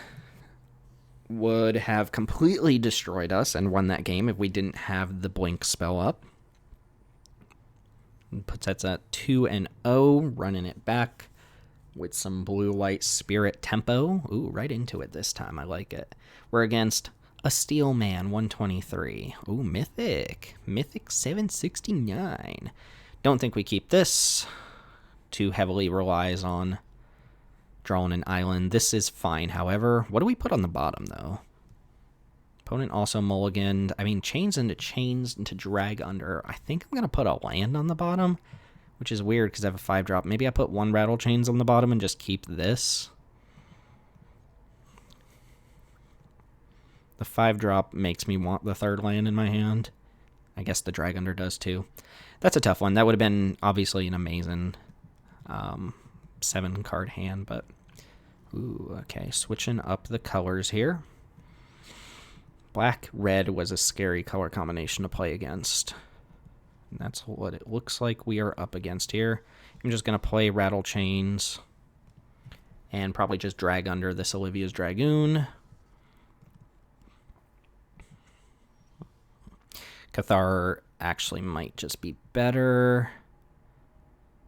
would have completely destroyed us and won that game if we didn't have the Blink spell up. Puts us at 2-0, running it back with some blue-white Spirit Tempo. Ooh, right into it this time. I like it. We're against A Steel Man 123. Ooh, Mythic. Mythic 769. Don't think we keep this. Too heavily relies on drawing an island. This is fine, however. What do we put on the bottom, though? Opponent also mulliganed. I mean, chains into drag under. I think I'm going to put a land on the bottom, which is weird because I have a 5-drop. Maybe I put 1 Rattle Chains on the bottom and just keep this. The 5-drop makes me want the 3rd land in my hand. I guess the drag under does too. That's a tough one. That would have been obviously an amazing 7-card hand, but ooh, okay. Switching up the colors here. Black, red was a scary color combination to play against. And that's what it looks like we are up against here. I'm just going to play Rattle Chains and probably just drag under this Olivia's Dragoon. Cathar actually might just be better.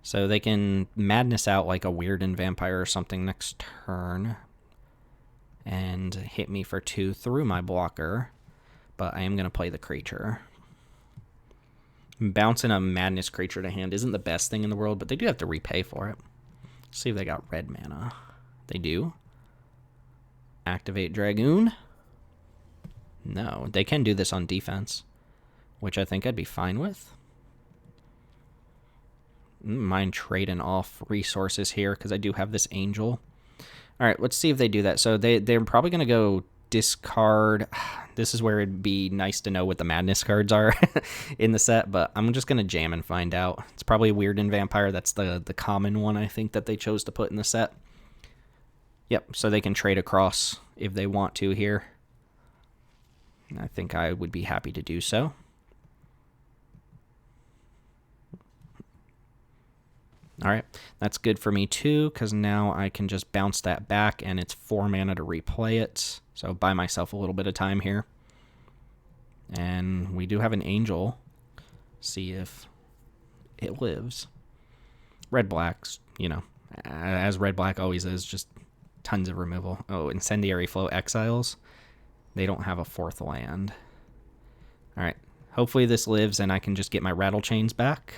So they can madness out like a Weirden Vampire or something next turn and hit me for 2 through my blocker. But I am going to play the creature. Bouncing a Madness creature to hand isn't the best thing in the world, but they do have to repay for it. Let's see if they got red mana. They do. Activate Dragoon. No, they can do this on defense, which I think I'd be fine with. Mind trading off resources here because I do have this Angel. All right, let's see if they do that. So they're probably going to go discard. This is where it'd be nice to know what the Madness cards are in the set, but I'm just going to jam and find out. It's probably Weirden Vampire. That's the common one, I think, that they chose to put in the set. Yep, so they can trade across if they want to here. I think I would be happy to do so. All right, that's good for me too, because now I can just bounce that back, and it's 4 mana to replay it. So buy myself a little bit of time here. And we do have an Angel. See if it lives. Red-Black's, you know, as Red-Black always is, just tons of removal. Oh, Incendiary Flow Exiles. They don't have a 4th land. All right, hopefully this lives, and I can just get my Rattle Chains back.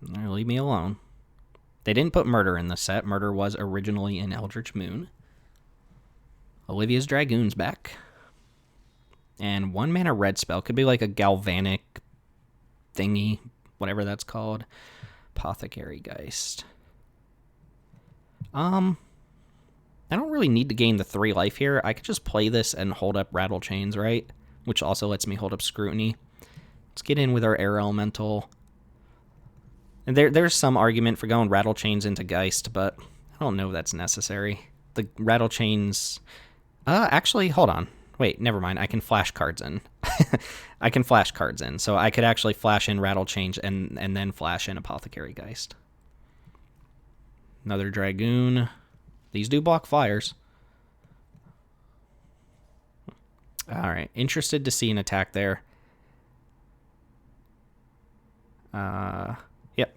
Leave me alone. They didn't put Murder in the set. Murder was originally in Eldritch Moon. Olivia's Dragoon's back. And 1 mana red spell. Could be like a Galvanic thingy, whatever that's called. Apothecary Geist. I don't really need to gain the 3 life here. I could just play this and hold up Rattle Chains, right? Which also lets me hold up Scrutiny. Let's get in with our Air Elemental. And there's some argument for going Rattle Chains into Geist, but I don't know if that's necessary. The Rattle Chains... actually, hold on. Wait, never mind. I can flash cards in. I can flash cards in. So I could actually flash in Rattle Chains and then flash in Apothecary Geist. Another Dragoon. These do block flyers. Alright, interested to see an attack there. Yep.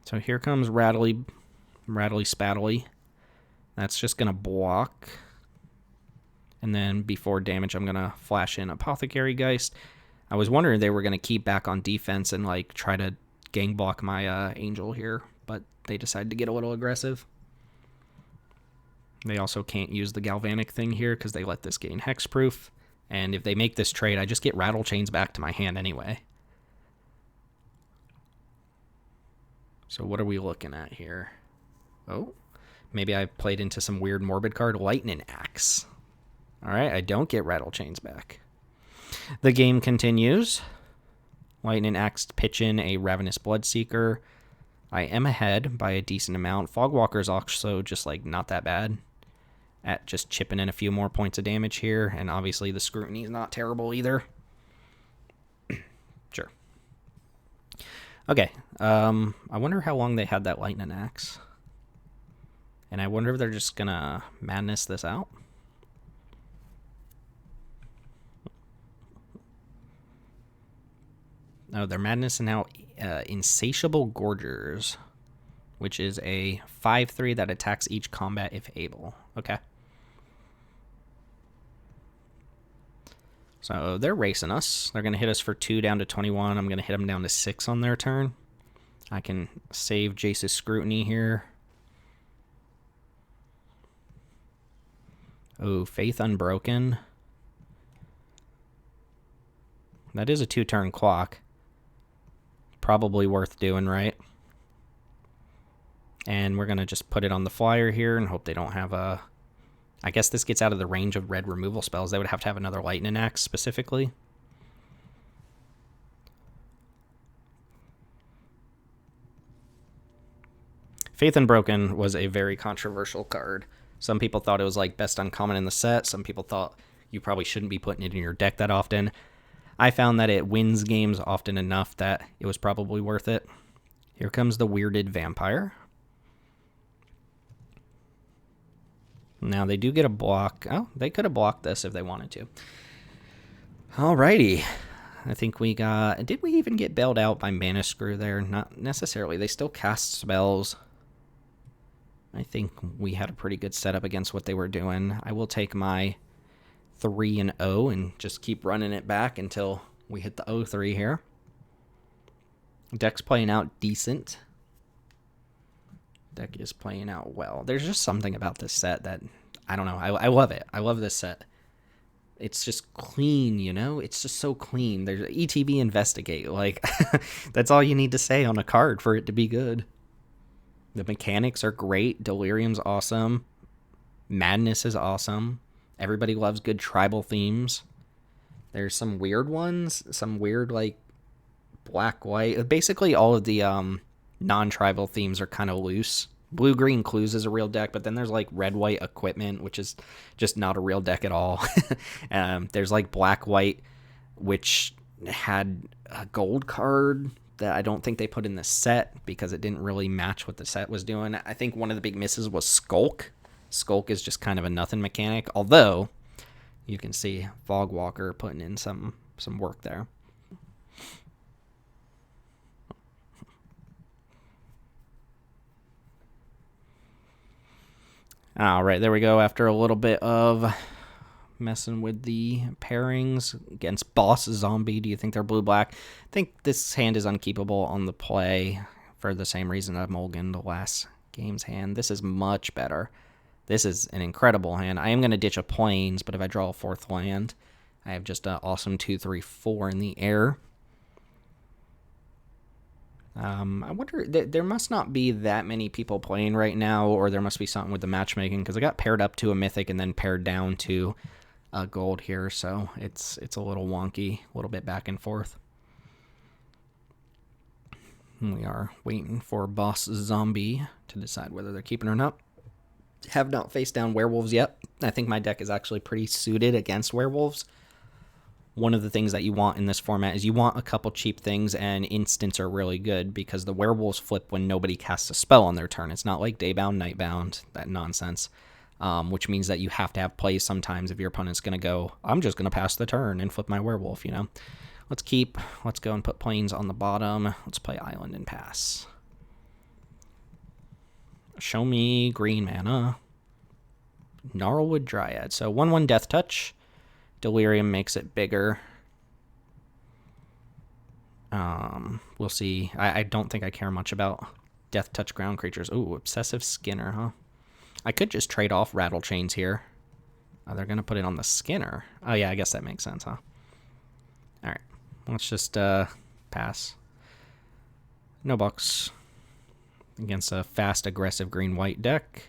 So here comes Rattly Spattly. That's just going to block. And then before damage, I'm going to flash in Apothecary Geist. I was wondering if they were going to keep back on defense and like try to gang block my Angel here, but they decided to get a little aggressive. They also can't use the Galvanic thing here because they let this gain hexproof. And if they make this trade, I just get Rattle Chains back to my hand anyway. So what are we looking at here? Oh, maybe I played into some weird morbid card. Lightning Axe. All right, I don't get Rattle Chains back. The game continues. Lightning Axe pitch in a Ravenous Bloodseeker. I am ahead by a decent amount. Fogwalker's also just like not that bad at just chipping in a few more points of damage here. And obviously the Scrutiny is not terrible either. Sure. Okay, I wonder how long they had that Lightning Axe. And I wonder if they're just going to madness this out. Oh, they're madness and now Insatiable Gorgers. which is a 5/3 that attacks each combat if able. Okay. So they're racing us. They're going to hit us for 2 down to 21. I'm going to hit them down to 6 on their turn. I can save Jace's Scrutiny here. Oh, Faith Unbroken. That is a 2-turn clock. Probably worth doing, right? And we're going to just put it on the flyer here and hope they don't have a... I guess this gets out of the range of red removal spells. They would have to have another Lightning Axe specifically. Faith Unbroken was a very controversial card. Some people thought it was like best uncommon in the set. Some people thought you probably shouldn't be putting it in your deck that often. I found that it wins games often enough that it was probably worth it. Here comes the Weirded Vampire. Now they do get a block. Oh, they could have blocked this if they wanted to. Alrighty. I think we got... Did we even get bailed out by Mana Screw there? Not necessarily. They still cast spells. I think we had a pretty good setup against what they were doing. I will take my 3-0 and just keep running it back until we hit the 0-3 here. Deck's playing out decent. Deck is playing out well. There's just something about this set that, I don't know, I love it. I love this set. It's just clean, you know? It's just so clean. There's ETB Investigate. Like, that's all you need to say on a card for it to be good. The mechanics are great. Delirium's awesome. Madness is awesome. Everybody loves good tribal themes. There's some weird ones. Some weird, like, black-white. Basically, all of the non-tribal themes are kind of loose. Blue-green Clues is a real deck, but then there's, like, red-white Equipment, which is just not a real deck at all. There's, like, black-white, which had a gold card that I don't think they put in the set because it didn't really match what the set was doing. I think one of the big misses was Skulk. Skulk is just kind of a nothing mechanic, although you can see Fogwalker putting in some work there. All right, there we go. After a little bit of messing with the pairings against Boss Zombie, do you think they're blue-black? I think this hand is unkeepable on the play for the same reason I mulliganed the last game's hand. This is much better. This is an incredible hand. I am going to ditch a Plains, but if I draw a 4th land, I have just an awesome 2-3-4 in the air. I wonder, there must not be that many people playing right now, or there must be something with the matchmaking, because I got paired up to a Mythic and then paired down to a Gold here, so it's a little wonky, a little bit back and forth. We are waiting for Boss Zombie to decide whether they're keeping or not. Have not faced down werewolves yet. I think my deck is actually pretty suited against werewolves. One of the things that you want in this format is you want a couple cheap things, and instants are really good because the werewolves flip when nobody casts a spell on their turn. It's not like Daybound, Nightbound, that nonsense, which means that you have to have plays sometimes if your opponent's going to go, I'm just going to pass the turn and flip my werewolf, you know. Let's go and put Plains on the bottom. Let's play Island and pass. Show me green mana. Gnarlwood Dryad. So 1/1 Death Touch. Delirium makes it bigger. We'll see. I don't think I care much about Death Touch ground creatures. Ooh, Obsessive Skinner, huh? I could just trade off Rattle Chains here. Oh, they're going to put it on the Skinner. Oh, yeah, I guess that makes sense, huh? All right. Let's just pass. No bucks. Against a fast, aggressive green-white deck,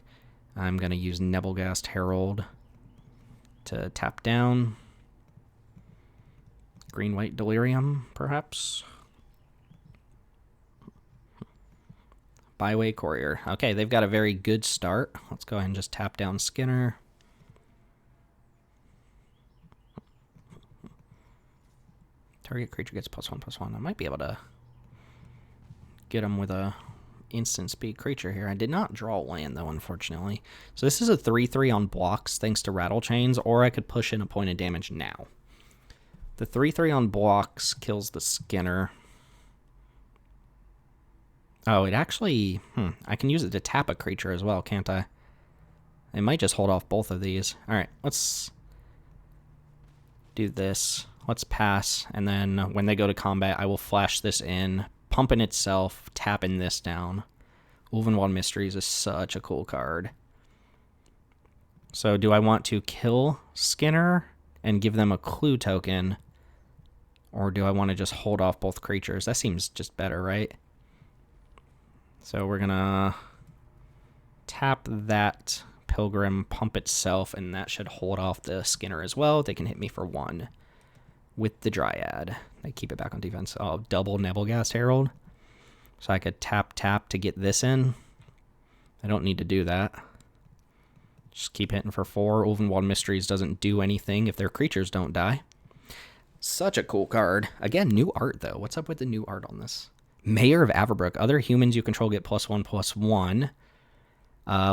I'm going to use Nebelgast Herald to tap down. Green-white Delirium, perhaps. Byway Courier. Okay, they've got a very good start. Let's go ahead and just tap down Skinner. Target creature gets +1/+1. I might be able to get him with a instant speed creature here. I did not draw land, though, unfortunately. So this is a 3/3 on blocks thanks to Rattle Chains, or I could push in a point of damage now. The 3/3 on blocks kills the Skinner. Oh, it actually... I can use it to tap a creature as well, can't I? It might just hold off both of these. Alright, let's do this. Let's pass, and then when they go to combat, I will flash this in, pumping itself, tapping this down. Ulvenwald Mysteries is such a cool card. So do I want to kill Skinner and give them a clue token, or do I want to just hold off both creatures? That seems just better, right? So we're going to tap that Pilgrim, pump itself, and that should hold off the Skinner as well. They can hit me for 1 with the Dryad. They keep it back on defense. Oh, double Nebelgast Herald. So I could tap to get this in. I don't need to do that. Just keep hitting for 4. Ulvenwald Mysteries doesn't do anything if their creatures don't die. Such a cool card. Again, new art, though. What's up with the new art on this? Mayor of Averbrook. Other humans you control get +1/+1.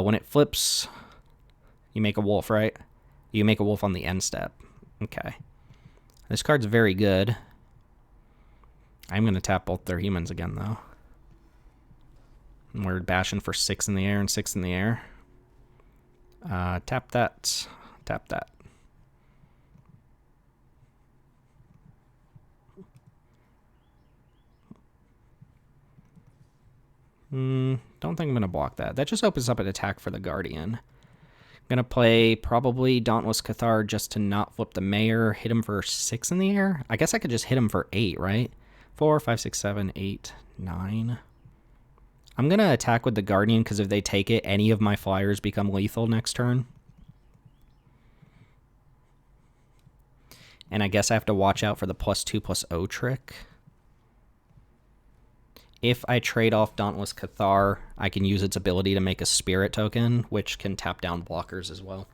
When it flips, you make a wolf, right? You make a wolf on the end step. Okay. This card's very good. I'm going to tap both their humans again, though. And we're bashing for 6 in the air and 6 in the air. Tap that. Tap that. Don't think I'm going to block that. That just opens up an attack for the Guardian. I'm going to play probably Dauntless Cathar just to not flip the Mayor. Hit him for 6 in the air. I guess I could just hit him for 8, right? 4, 5, 6, 7, 8, 9. I'm going to attack with the Guardian because if they take it, any of my flyers become lethal next turn. And I guess I have to watch out for the +2/+0 trick. If I trade off Dauntless Cathar, I can use its ability to make a Spirit token, which can tap down blockers as well.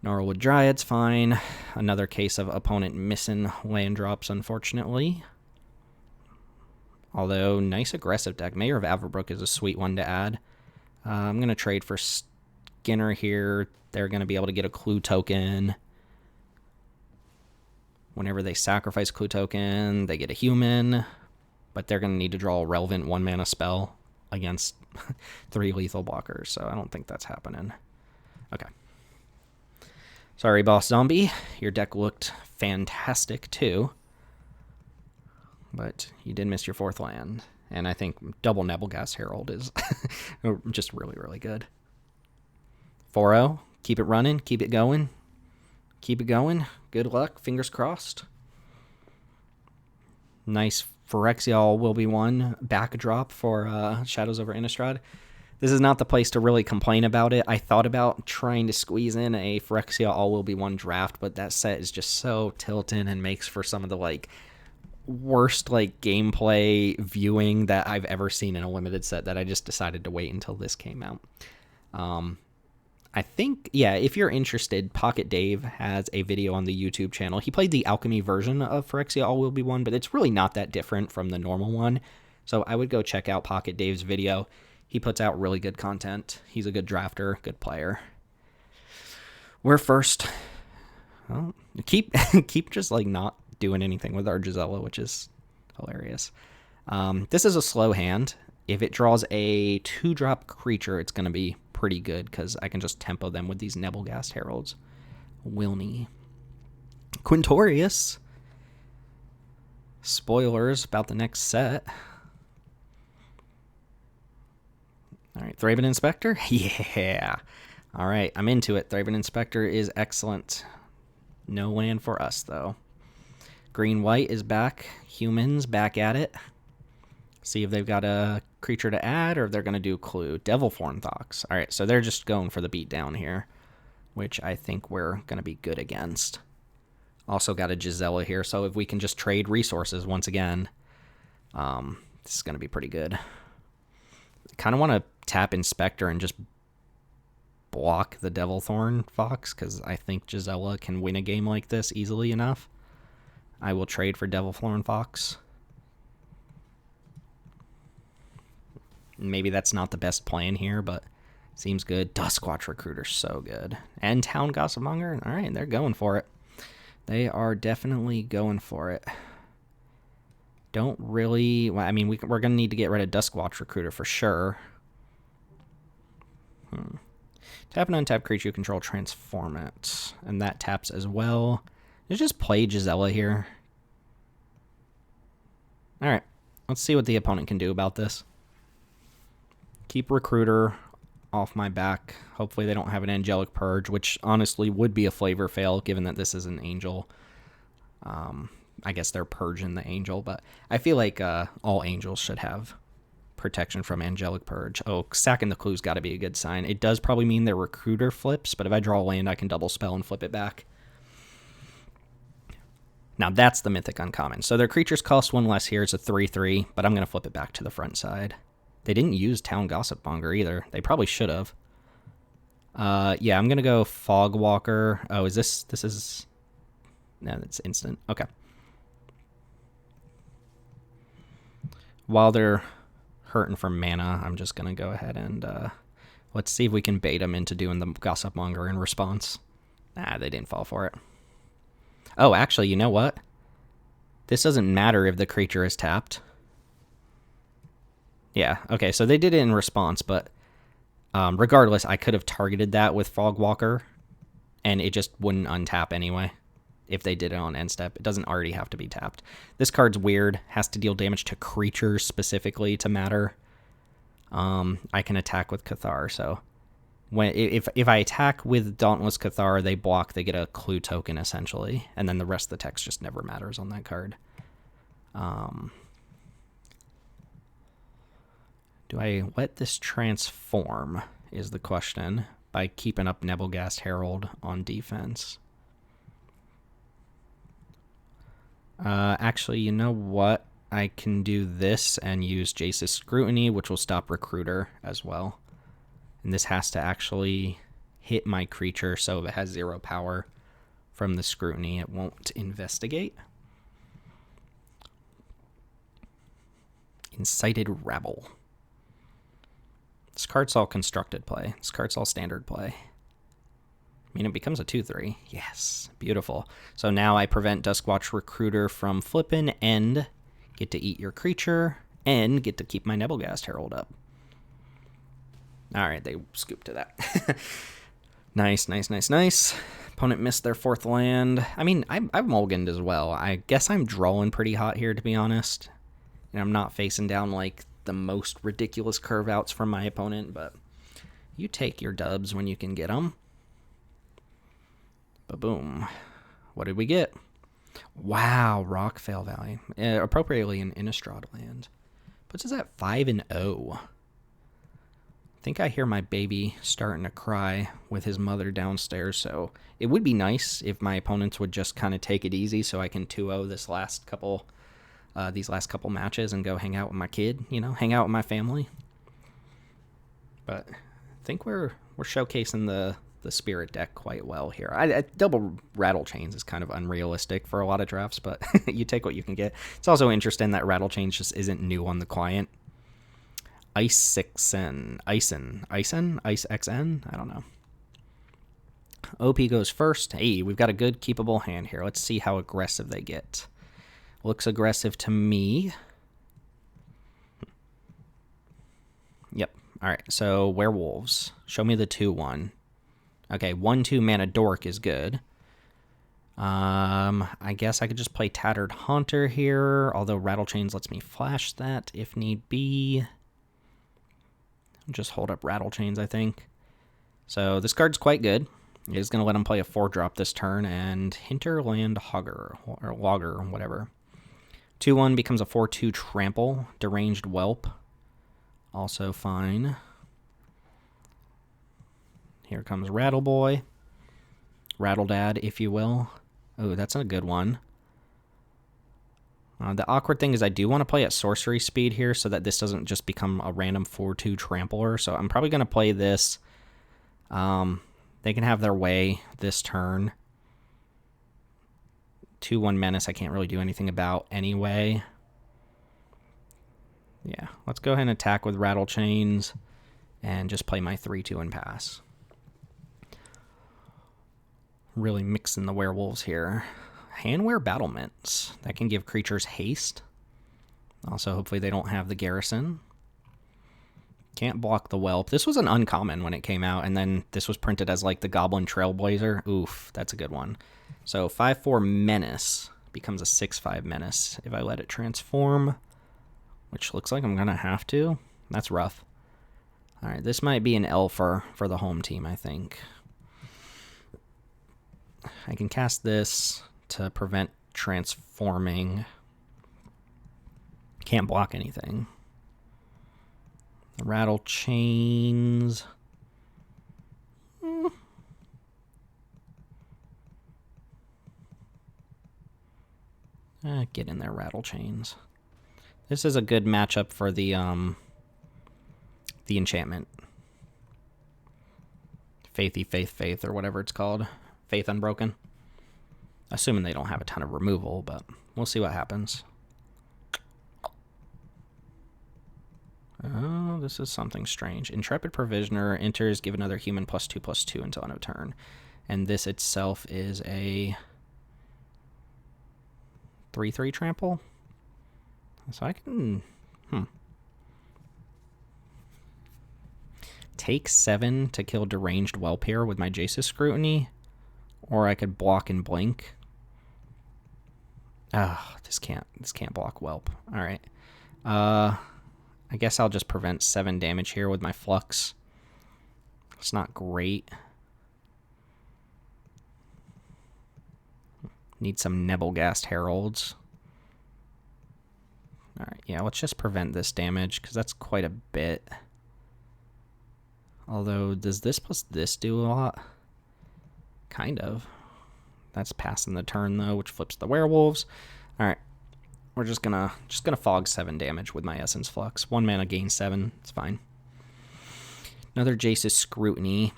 Gnarlwood Dryad's fine. Another case of opponent missing land drops, unfortunately. Although, nice aggressive deck. Mayor of Averbrook is a sweet one to add. I'm going to trade for Skinner here. They're going to be able to get a clue token. Whenever they sacrifice clue token, they get a human. But they're going to need to draw a relevant 1-mana spell against 3 lethal blockers, so I don't think that's happening. Okay. Sorry, Boss Zombie. Your deck looked fantastic, too. But you did miss your 4th land. And I think double Nebelgast Herald is just really, really good. 4-0. Keep it running. Keep it going. Keep it going. Good luck. Fingers crossed. Nice Phyrexial will be one backdrop for Shadows over Innistrad. This is not the place to really complain about it. I thought about trying to squeeze in a Phyrexia All Will Be One draft, but that set is just so tilted and makes for some of the worst gameplay viewing that I've ever seen in a limited set that I just decided to wait until this came out. I think, yeah, if you're interested, Pocket Dave has a video on the YouTube channel. He played the Alchemy version of Phyrexia All Will Be One, but it's really not that different from the normal one. So I would go check out Pocket Dave's video. He puts out really good content. He's a good drafter, good player. We're first. Well, keep just not doing anything with our Gisela, which is hilarious. This is a slow hand. If it draws a 2-drop creature, it's going to be pretty good because I can just tempo them with these Nebelgast Heralds. Wilney. Quintorius. Spoilers about the next set. All right, Thraben Inspector? Yeah. All right, I'm into it. Thraben Inspector is excellent. No land for us, though. Green-white is back. Humans back at it. See if they've got a creature to add or if they're going to do Clue. Devil Thornthox. All right, so they're just going for the beatdown here, which I think we're going to be good against. Also got a Gisela here, so if we can just trade resources once again, this is going to be pretty good. Kind of want to tap Inspector and just block the Devil Thornthox because I think Gisela can win a game like this easily enough. I will trade for Devil Thornthox. Maybe that's not the best plan here, but seems good. Duskwatch Recruiter, so good. And Town Gossipmonger, all right, they're going for it. They are definitely going for it. Don't really... Well, I mean, we're going to need to get rid of Duskwatch Recruiter for sure. Tap an untapped creature you control, transform it. And that taps as well. Let's just play Gisela here. Alright, let's see what the opponent can do about this. Keep Recruiter off my back. Hopefully they don't have an Angelic Purge, which honestly would be a flavor fail, given that this is an Angel. I guess they're purging the Angel, but I feel like all Angels should have protection from Angelic Purge. Oh, sacking the Clue's got to be a good sign. It does probably mean their Recruiter flips, but if I draw a land, I can double spell and flip it back. Now that's the Mythic Uncommon. So their creatures cost 1 less here. It's a 3/3, but I'm going to flip it back to the front side. They didn't use Town Gossip Monger either. They probably should have. Yeah, I'm going to go Fogwalker. Oh, is this... This is... No, that's instant. Okay. While they're hurting for mana, I'm just going to go ahead and... let's see if we can bait them into doing the Gossip Monger in response. Nah, they didn't fall for it. Oh, actually, you know what? This doesn't matter if the creature is tapped. Yeah, okay, so they did it in response, but regardless, I could have targeted that with Fogwalker, and it just wouldn't untap anyway if they did it on end step. It doesn't already have to be tapped. This card's weird. Has to deal damage to creatures specifically to matter. I can attack with Cathar, so... If I attack with Dauntless Cathar, they block, they get a clue token, essentially. And then the rest of the text just never matters on that card. Do I let this transform, is the question, by keeping up Nebelgast Herald on defense? Actually, you know what? I can do this and use Jace's Scrutiny, which will stop Recruiter as well. And this has to actually hit my creature, so if it has 0 power from the Scrutiny, it won't investigate. Incited Rabble. This card's all constructed play. This card's all standard play. I mean, it becomes a 2/3. Yes, beautiful. So now I prevent Duskwatch Recruiter from flipping and get to eat your creature and get to keep my Nebelgast Herald up. All right, they scooped to that. Nice, nice, nice, nice. Opponent missed their 4th land. I mean, I've mulliganed as well. I guess I'm drawing pretty hot here, to be honest. And I'm not facing down, like, the most ridiculous curve outs from my opponent, but you take your dubs when you can get them. Ba-boom. What did we get? Wow, Rockvale Valley. Appropriately an Innistrad land. Puts us at 5-0. I think I hear my baby starting to cry with his mother downstairs, so it would be nice if my opponents would just kind of take it easy so I can 2-0 these last couple matches and go hang out with my kid, you know, hang out with my family. But I think we're showcasing the Spirit deck quite well here. I double Rattle Chains is kind of unrealistic for a lot of drafts, but you take what you can get. It's also interesting that Rattle Chains just isn't new on the client. Ice XN? I don't know. OP goes first. Hey, we've got a good keepable hand here. Let's see how aggressive they get. Looks aggressive to me. Yep. All right, so Werewolves. Show me the 2/1. Okay, 1/2 mana Dork is good. I guess I could just play Tattered Haunter here, although Rattle Chains lets me flash that if need be. Just hold up Rattle Chains, I think. So this card's quite good. It is going to let him play a 4-drop this turn, and Hinterland Hogger, or Logger, whatever. 2/1 becomes a 4/2 Trample, Deranged Whelp. Also fine. Here comes Rattle Boy. Rattle Dad, if you will. Oh, that's a good one. The awkward thing is I do want to play at sorcery speed here so that this doesn't just become a random 4/2 trampler. So I'm probably going to play this. They can have their way this turn. 2/1 Menace I can't really do anything about anyway. Yeah, let's go ahead and attack with Rattle Chains and just play my 3/2 and pass. Really mixing the werewolves here. Handwear Battlements. That can give creatures haste. Also, hopefully they don't have the garrison. Can't block the whelp. This was an uncommon when it came out, and then this was printed as like the Goblin Trailblazer. Oof, that's a good one. So 5/4 Menace becomes a 6/5 Menace if I let it transform, which looks like I'm going to have to. That's rough. All right, this might be an Elfer for the home team, I think. I can cast this to prevent transforming. Can't block anything. The rattle chains. Get in there, rattle chains. This is a good matchup for the enchantment. Faith, or whatever it's called. Faith Unbroken. Assuming they don't have a ton of removal, but we'll see what happens. Oh, this is something strange. Intrepid Provisioner enters, give another human +2/+2 until end of turn. And this itself is a 3/3 trample. So I can... Take 7 to kill Deranged Whelp here with my Jace's Scrutiny. Or I could block and blink. Oh, this can't block Whelp. Alright. I guess I'll just prevent 7 damage here with my Flux. It's not great. Need some Nebelgast Heralds. Alright, yeah, let's just prevent this damage, because that's quite a bit. Although, does this plus this do a lot? Kind of. That's passing the turn, though, which flips the werewolves. Alright. We're just gonna fog 7 damage with my Essence Flux. 1 mana gain 7. It's fine. Another Jace's Scrutiny.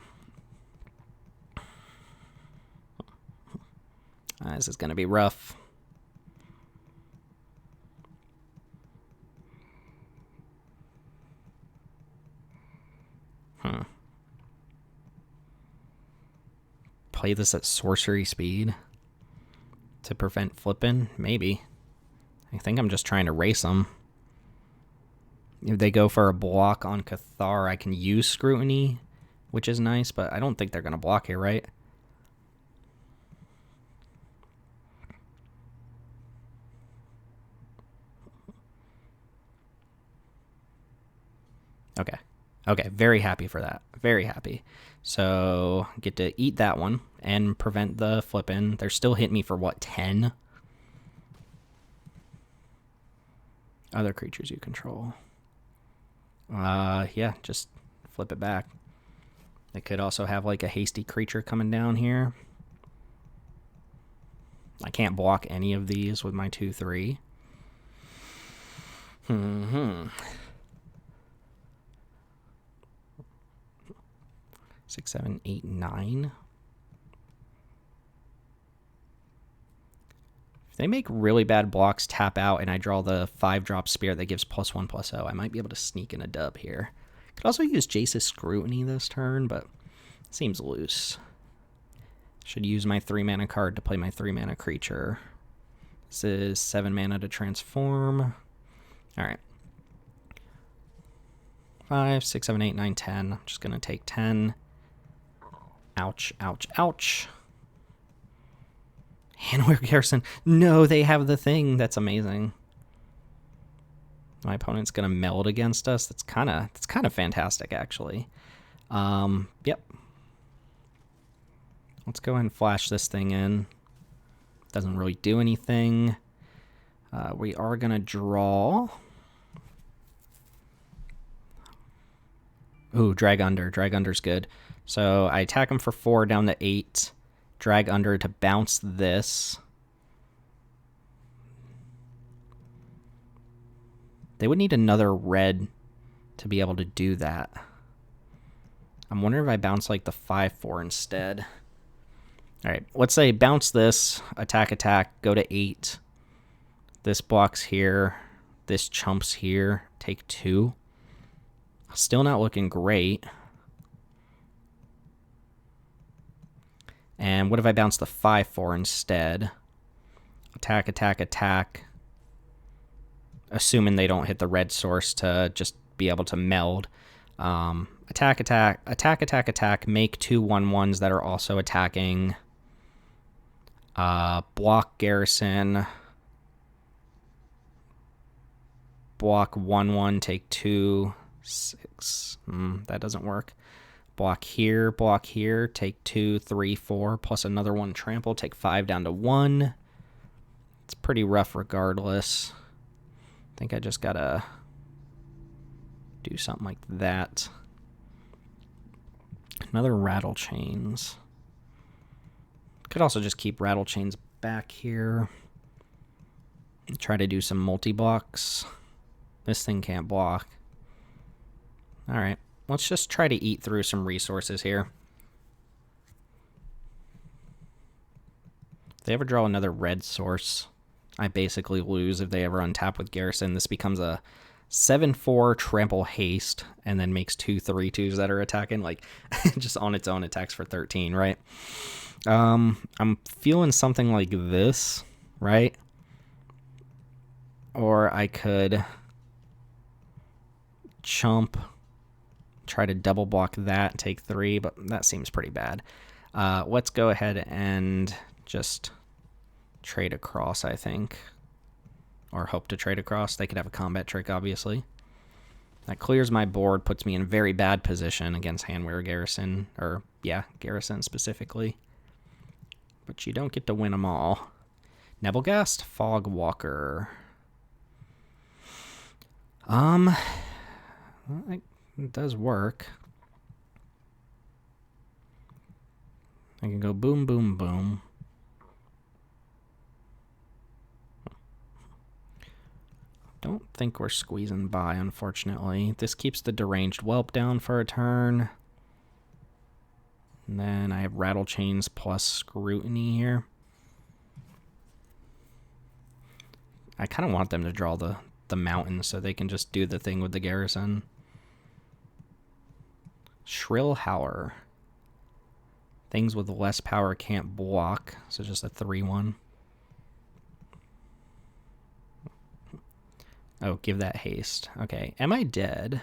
This is gonna be rough. Play this at sorcery speed to prevent flipping? Maybe. I think I'm just trying to race them. If they go for a block on Cathar, I can use Scrutiny, which is nice, but I don't think they're going to block here, right? Okay. Okay, very happy for that. Very happy. So, get to eat that one and prevent the flipping. They're still hitting me for, what, 10? Other creatures you control. Yeah, just flip it back. They could also have, like, a hasty creature coming down here. I can't block any of these with my 2/3. 6, 7, 8, 9. If they make really bad blocks, tap out, and I draw the 5-drop Spirit that gives +1/+0, I might be able to sneak in a dub here. Could also use Jace's Scrutiny this turn, but it seems loose. Should use my 3-mana card to play my 3-mana creature. This is 7 mana to transform. Alright. 5, 6, 7, 8, 9, 10. I'm just going to take 10. Ouch, ouch, ouch. Handwear Garrison. No, they have the thing. That's amazing. My opponent's going to meld against us. That's kind of fantastic, actually. Yep. Let's go ahead and flash this thing in. Doesn't really do anything. We are going to draw. Ooh, Drag Under. Drag Under's good. So I attack him for 4 down to 8. Drag Under to bounce this. They would need another red to be able to do that. I'm wondering if I bounce like the 5/4 instead. Alright, let's say bounce this, attack, attack, go to 8. This blocks here. This chumps here. Take 2. Still not looking great. And what if I bounce the 5/4 instead? Attack, attack, attack. assuming they don't hit the red source to just be able to meld. Attack, attack, attack, attack, attack. Make 2 1/1s that are also attacking. Block garrison. Block 1/1, take 2, 6. That doesn't work. Block here, take 2, 3, 4, plus another 1 trample, take 5 down to 1. It's pretty rough regardless. I think I just gotta do something like that. Another rattle chains. Could also just keep rattle chains back here. Try to do some multi-blocks. This thing can't block. Alright, let's just try to eat through some resources here. If they ever draw another red source, I basically lose if they ever untap with Garrison. This becomes a 7/4 trample haste, and then makes 2 3/2s that are attacking, like, just on its own attacks for 13, right? I'm feeling something like this, right? Or I could chump, try to double block that, take 3, but that seems pretty bad. Let's go ahead and just trade across, I think. Or hope to trade across. They could have a combat trick, obviously. That clears my board, puts me in very bad position against Handwear Garrison. Or, yeah, Garrison specifically. But you don't get to win them all. Nebelgast, Fog Walker. It does work. I can go boom, boom, boom. Don't think we're squeezing by, unfortunately. This keeps the deranged whelp down for a turn. And then I have rattle chains plus scrutiny here. I kind of want them to draw the mountain so they can just do the thing with the garrison. Shrill Howler. Things with less power can't block, so just a 3/1. Oh, give that haste. Okay, am I dead?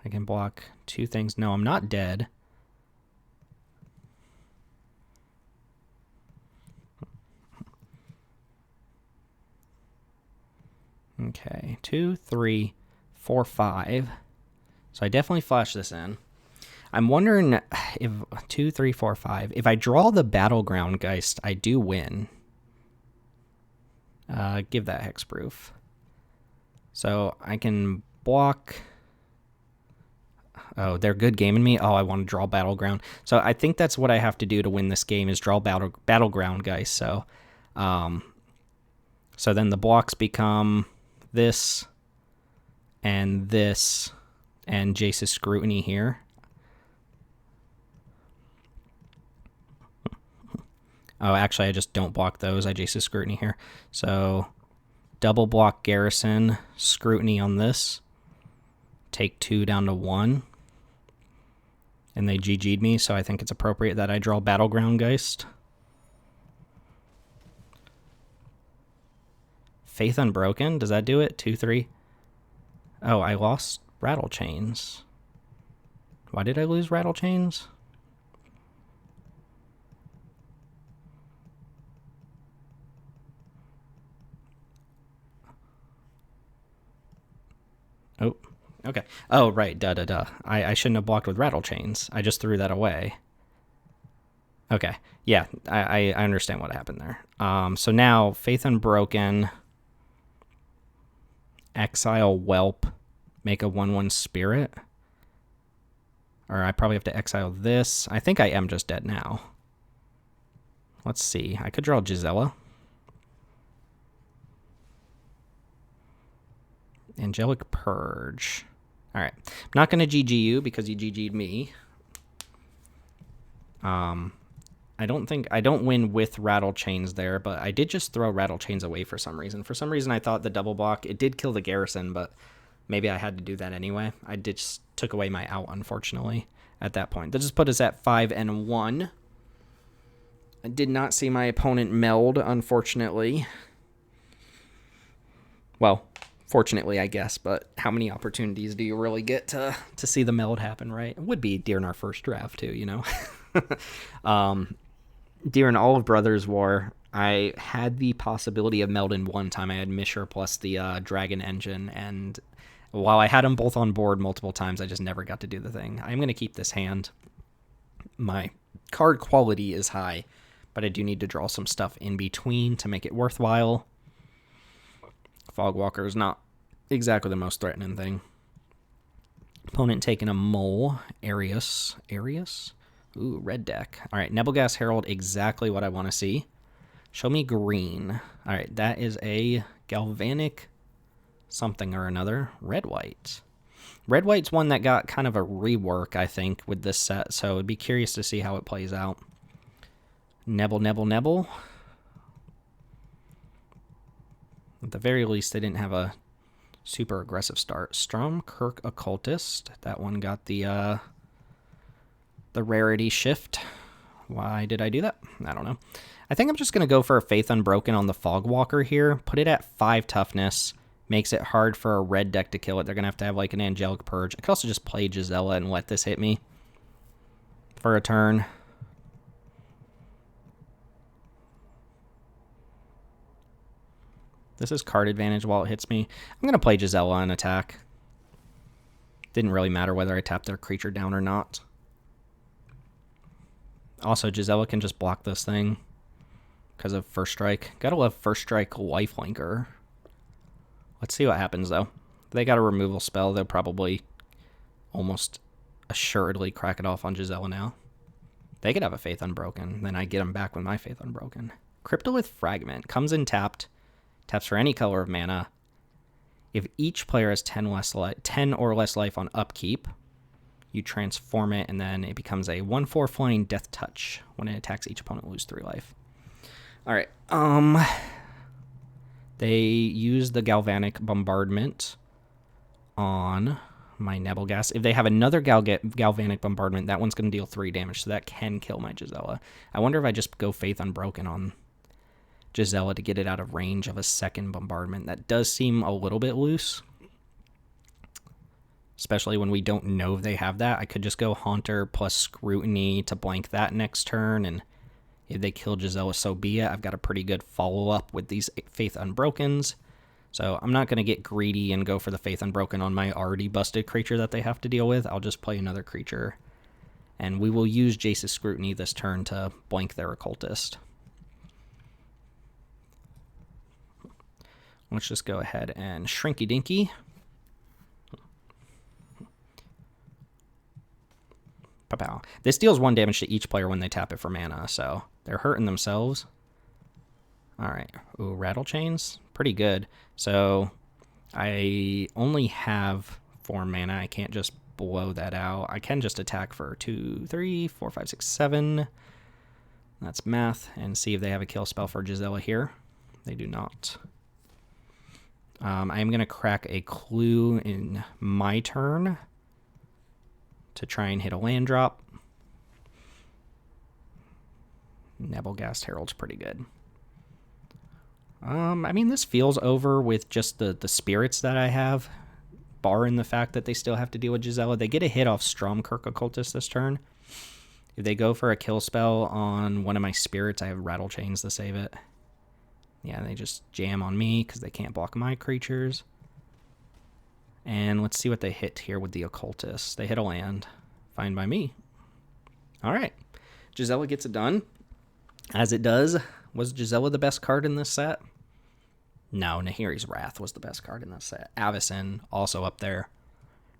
I can block 2 things. No, I'm not dead. Okay, 2, 3, 4, 5. So I definitely flash this in. I'm wondering if 2, 3, 4, 5. If I draw the Battleground Geist, I do win. Give that hexproof. So I can block. Oh, they're good gaming me. Oh, I want to draw Battleground. So I think that's what I have to do to win this game is draw Battleground Geist. So, so then the blocks become this and this and Jace's Scrutiny here. Oh, actually, I just don't block those. I Jace's Scrutiny here. So, double block Garrison, Scrutiny on this. Take 2 down to 1. And they GG'd me, so I think it's appropriate that I draw Battleground Geist. Faith Unbroken, does that do it? 2, 3. Oh, I lost Rattle Chains. Why did I lose Rattle Chains? Oh, okay. Oh, right. Duh. I shouldn't have blocked with rattle chains. I just threw that away. Okay. Yeah, I understand what happened there. So now, Faith Unbroken, exile Whelp, make a 1/1 spirit. Or I probably have to exile this. I think I am just dead now. Let's see. I could draw Gisela. Angelic Purge. All right. I'm not going to GG you because you GG'd me. I don't win with Rattle Chains there, but I did just throw Rattle Chains away for some reason. For some reason, I thought the double block, it did kill the Garrison, but maybe I had to do that anyway. I just took away my out, unfortunately, at that point. That just put us at 5-1. I did not see my opponent meld, unfortunately. Well, fortunately, I guess, but how many opportunities do you really get to see the meld happen, right? It would be during our first draft, too, you know? During all of Brothers War, I had the possibility of melding one time. I had Mishra plus the Dragon Engine, and while I had them both on board multiple times, I just never got to do the thing. I'm going to keep this hand. My card quality is high, but I do need to draw some stuff in between to make it worthwhile. Fogwalker is not exactly the most threatening thing. Opponent taking a mole. Arius. Ooh, red deck. All right, Nebelgast Herald, exactly what I want to see. Show me green. All right, that is a Galvanic something or another. Red-white. Red-white's one that got kind of a rework, I think, with this set, so I'd be curious to see how it plays out. Nebel. At the very least, they didn't have a super aggressive start. Stromkirk Occultist. That one got the rarity shift. Why did I do that? I don't know. I think I'm just going to go for a Faith Unbroken on the Fogwalker here. Put it at 5 toughness. Makes it hard for a red deck to kill it. They're going to have like an Angelic Purge. I could also just play Gisela and let this hit me for a turn. This is card advantage while it hits me. I'm going to play Gisela and attack. Didn't really matter whether I tapped their creature down or not. Also, Gisela can just block this thing because of First Strike. Gotta love First Strike Lifelinker. Let's see what happens, though. If they got a removal spell, they'll probably almost assuredly crack it off on Gisela now. They could have a Faith Unbroken. Then I get them back with my Faith Unbroken. Cryptolith Fragment. Comes in tapped. Taps for any color of mana. If each player has 10 or less life on upkeep, you transform it, and then it becomes a 1/4 flying Death Touch. When it attacks each opponent, lose 3 life. All right. They use the Galvanic Bombardment on my Nebelgast. If they have another Galvanic Bombardment, that one's going to deal 3 damage, so that can kill my Gisela. I wonder if I just go Faith Unbroken on Gisela to get it out of range of a second bombardment. That does seem a little bit loose, especially when we don't know if they have that. I could just go Haunter plus Scrutiny to blank that next turn, and if they kill Gisela, so be it. I've got a pretty good follow-up with these Faith Unbrokens, so I'm not going to get greedy and go for the Faith Unbroken on my already busted creature that they have to deal with. I'll just play another creature, and we will use Jace's Scrutiny this turn to blank their Occultist. Let's just go ahead and Shrinky Dinky. Pow. This deals 1 damage to each player when they tap it for mana, so they're hurting themselves. All right. Ooh, Rattle Chains. Pretty good. So I only have 4 mana. I can't just blow that out. I can just attack for 2, 3, 4, 5, 6, 7. That's math. And see if they have a kill spell for Gisela here. They do not. I am going to crack a Clue in my turn to try and hit a land drop. Nebelgast Herald's pretty good. I mean, this feels over with just the spirits that I have, barring the fact that they still have to deal with Gisela. They get a hit off Stromkirk Occultist this turn. If they go for a kill spell on one of my spirits, I have Rattle Chains to save it. Yeah, they just jam on me because they can't block my creatures. And let's see what they hit here with the Occultist. They hit a land. Fine by me. All right. Gisela gets it done. As it does. Was Gisela the best card in this set? No, Nahiri's Wrath was the best card in this set. Avacyn, also up there.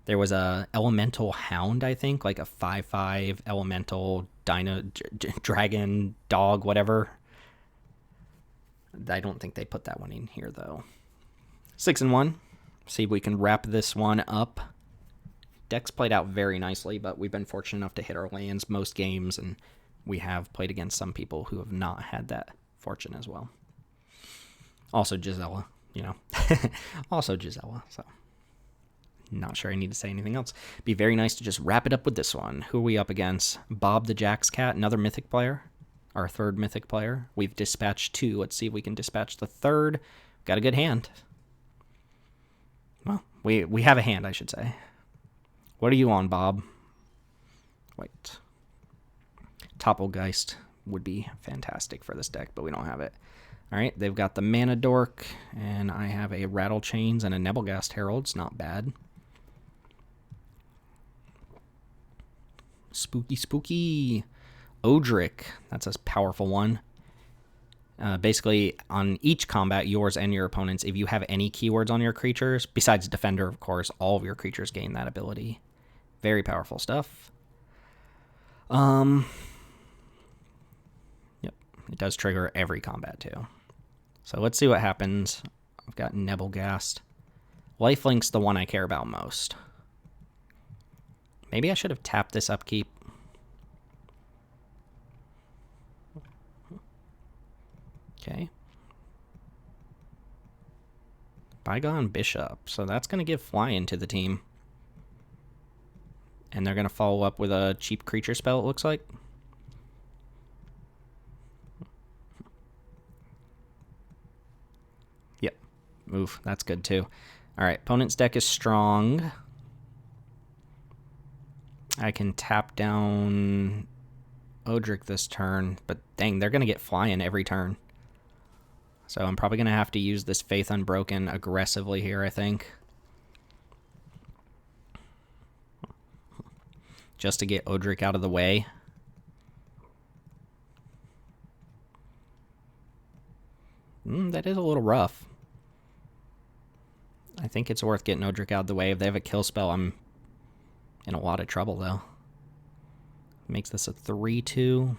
There was a Elemental Hound, I think, like a 5/5 Elemental Dragon Dog, whatever. I don't think they put that one in here, though. 6-1. See if we can wrap this one up. Deck's played out very nicely, but we've been fortunate enough to hit our lands most games, and we have played against some people who have not had that fortune as well. Also Gisela, you know. Also Gisela, so not sure I need to say anything else. Be very nice to just wrap it up with this one. Who are we up against? Bob the Jack's Cat, another Mythic player. Our 3rd Mythic player. We've dispatched 2. Let's see if we can dispatch the 3rd. Got a good hand. Well, we have a hand, I should say. What are you on, Bob? Wait. Topplegeist would be fantastic for this deck, but we don't have it. Alright, they've got the Mana Dork, and I have a Rattle Chains and a Nebelgast Herald. It's not bad. Spooky, spooky. Odric. That's a powerful one. Basically, on each combat, yours and your opponent's, if you have any keywords on your creatures, besides Defender, of course, all of your creatures gain that ability. Very powerful stuff. Yep. It does trigger every combat, too. So let's see what happens. I've got Nebelgast. Lifelink's the one I care about most. Maybe I should have tapped this upkeep. Okay. Bygone Bishop. So that's going to give flying to the team. And they're going to follow up with a cheap creature spell, it looks like. Yep. Oof, that's good too. Alright, opponent's deck is strong. I can tap down Odric this turn, but dang, they're going to get flying every turn. So I'm probably going to have to use this Faith Unbroken aggressively here, I think. Just to get Odric out of the way. That is a little rough. I think it's worth getting Odric out of the way. If they have a kill spell, I'm in a lot of trouble, though. Makes this a 3-2.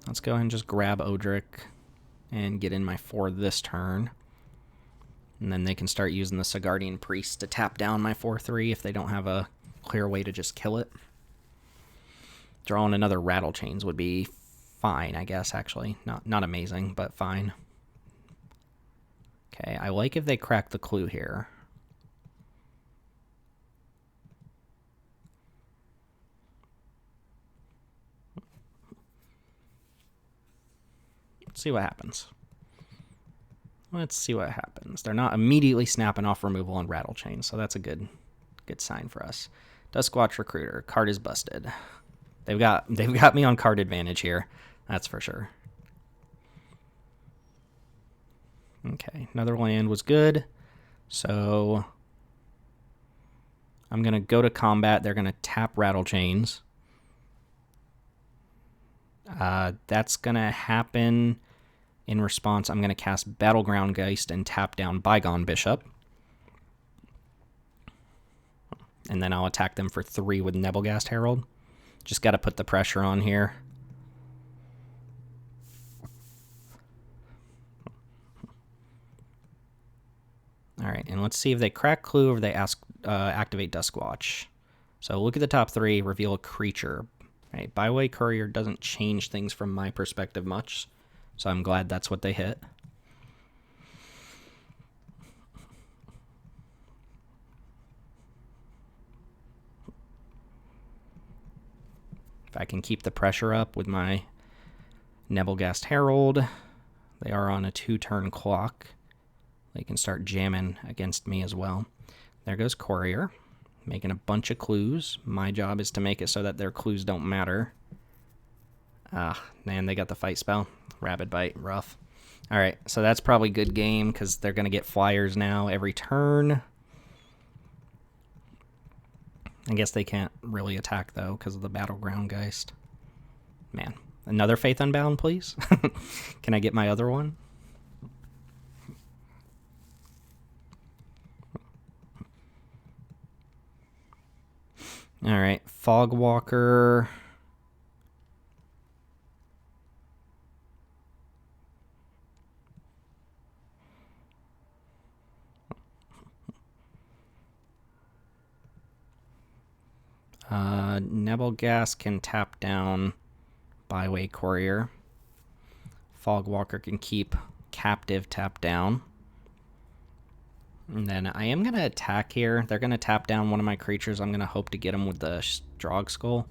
Let's go ahead and just grab Odric and get in my 4 this turn. And then they can start using the Sigardian Priest to tap down my 4-3 if they don't have a clear way to just kill it. Drawing another Rattle Chains would be fine, I guess, actually. Not amazing, but fine. Okay, I like if they crack the clue here. Let's see what happens. Let's see what happens. They're not immediately snapping off removal on Rattle Chain, so that's a good sign for us. Duskwatch Recruiter. Card is busted. They've got me on card advantage here. That's for sure. Okay, another land was good. So I'm going to go to combat. They're going to tap Rattle Chains. That's going to happen in response. I'm going to cast Battleground Geist and tap down Bygone Bishop. And then I'll attack them for 3 with Nebelgast Herald. Just got to put the pressure on here. Alright, and let's see if they crack Clue or if they activate Duskwatch. So look at the top 3, reveal a creature. Right, Byway Courier doesn't change things from my perspective much, so I'm glad that's what they hit. If I can keep the pressure up with my Nebelgast Herald, they are on a 2-turn clock. They can start jamming against me as well. There goes Courier, making a bunch of clues. My job is to make it so that their clues don't matter. Ah, man, they got the fight spell. Rabid Bite, rough. Alright, so that's probably good game because they're going to get flyers now every turn. I guess they can't really attack, though, because of the Battleground Geist. Man, another Faith Unbound, please? Can I get my other one? Alright, Fogwalker. Nebelgast can tap down Byway Courier. Fogwalker can keep Captive tap down. And then I am going to attack here. They're going to tap down one of my creatures. I'm going to hope to get them with the Strog Skull.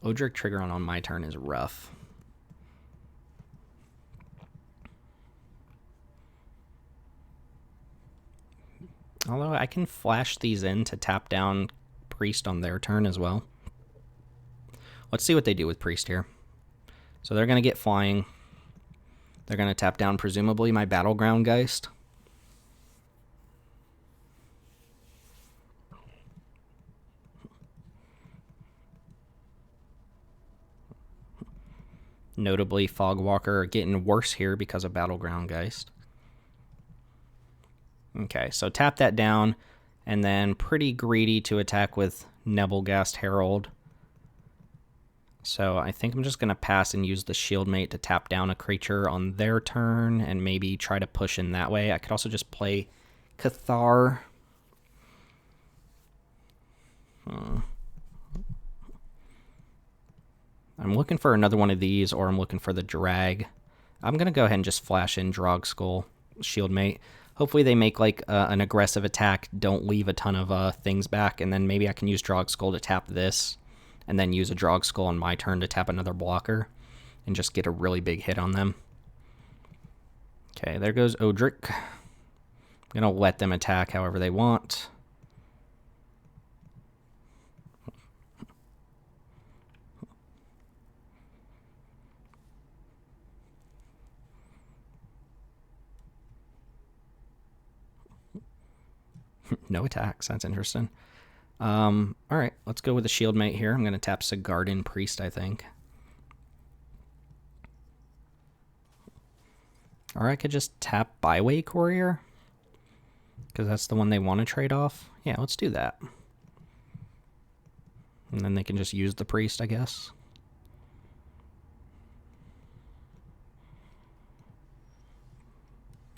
Odric triggering on my turn is rough. Although I can flash these in to tap down Priest on their turn as well. Let's see what they do with Priest here. So they're going to get flying. They're going to tap down, presumably, my Battleground Geist. Notably, Fogwalker getting worse here because of Battleground Geist. Okay, so tap that down, and then pretty greedy to attack with Nebelgast Herald. So I think I'm just going to pass and use the Shieldmate to tap down a creature on their turn and maybe try to push in that way. I could also just play Cathar. I'm looking for another one of these, or I'm looking for the Drag. I'm going to go ahead and just flash in Drogskull, Shieldmate. Hopefully they make like an aggressive attack, don't leave a ton of things back, and then maybe I can use Drogskull to tap this, and then use a Drogskull on my turn to tap another blocker, and just get a really big hit on them. Okay, there goes Odric. I'm going to let them attack however they want. No attacks. That's interesting. All right, let's go with the Shieldmate here. I'm going to tap Sigarden Priest, I think. Or I could just tap Byway Courier, because that's the one they want to trade off. Yeah, let's do that. And then they can just use the Priest, I guess.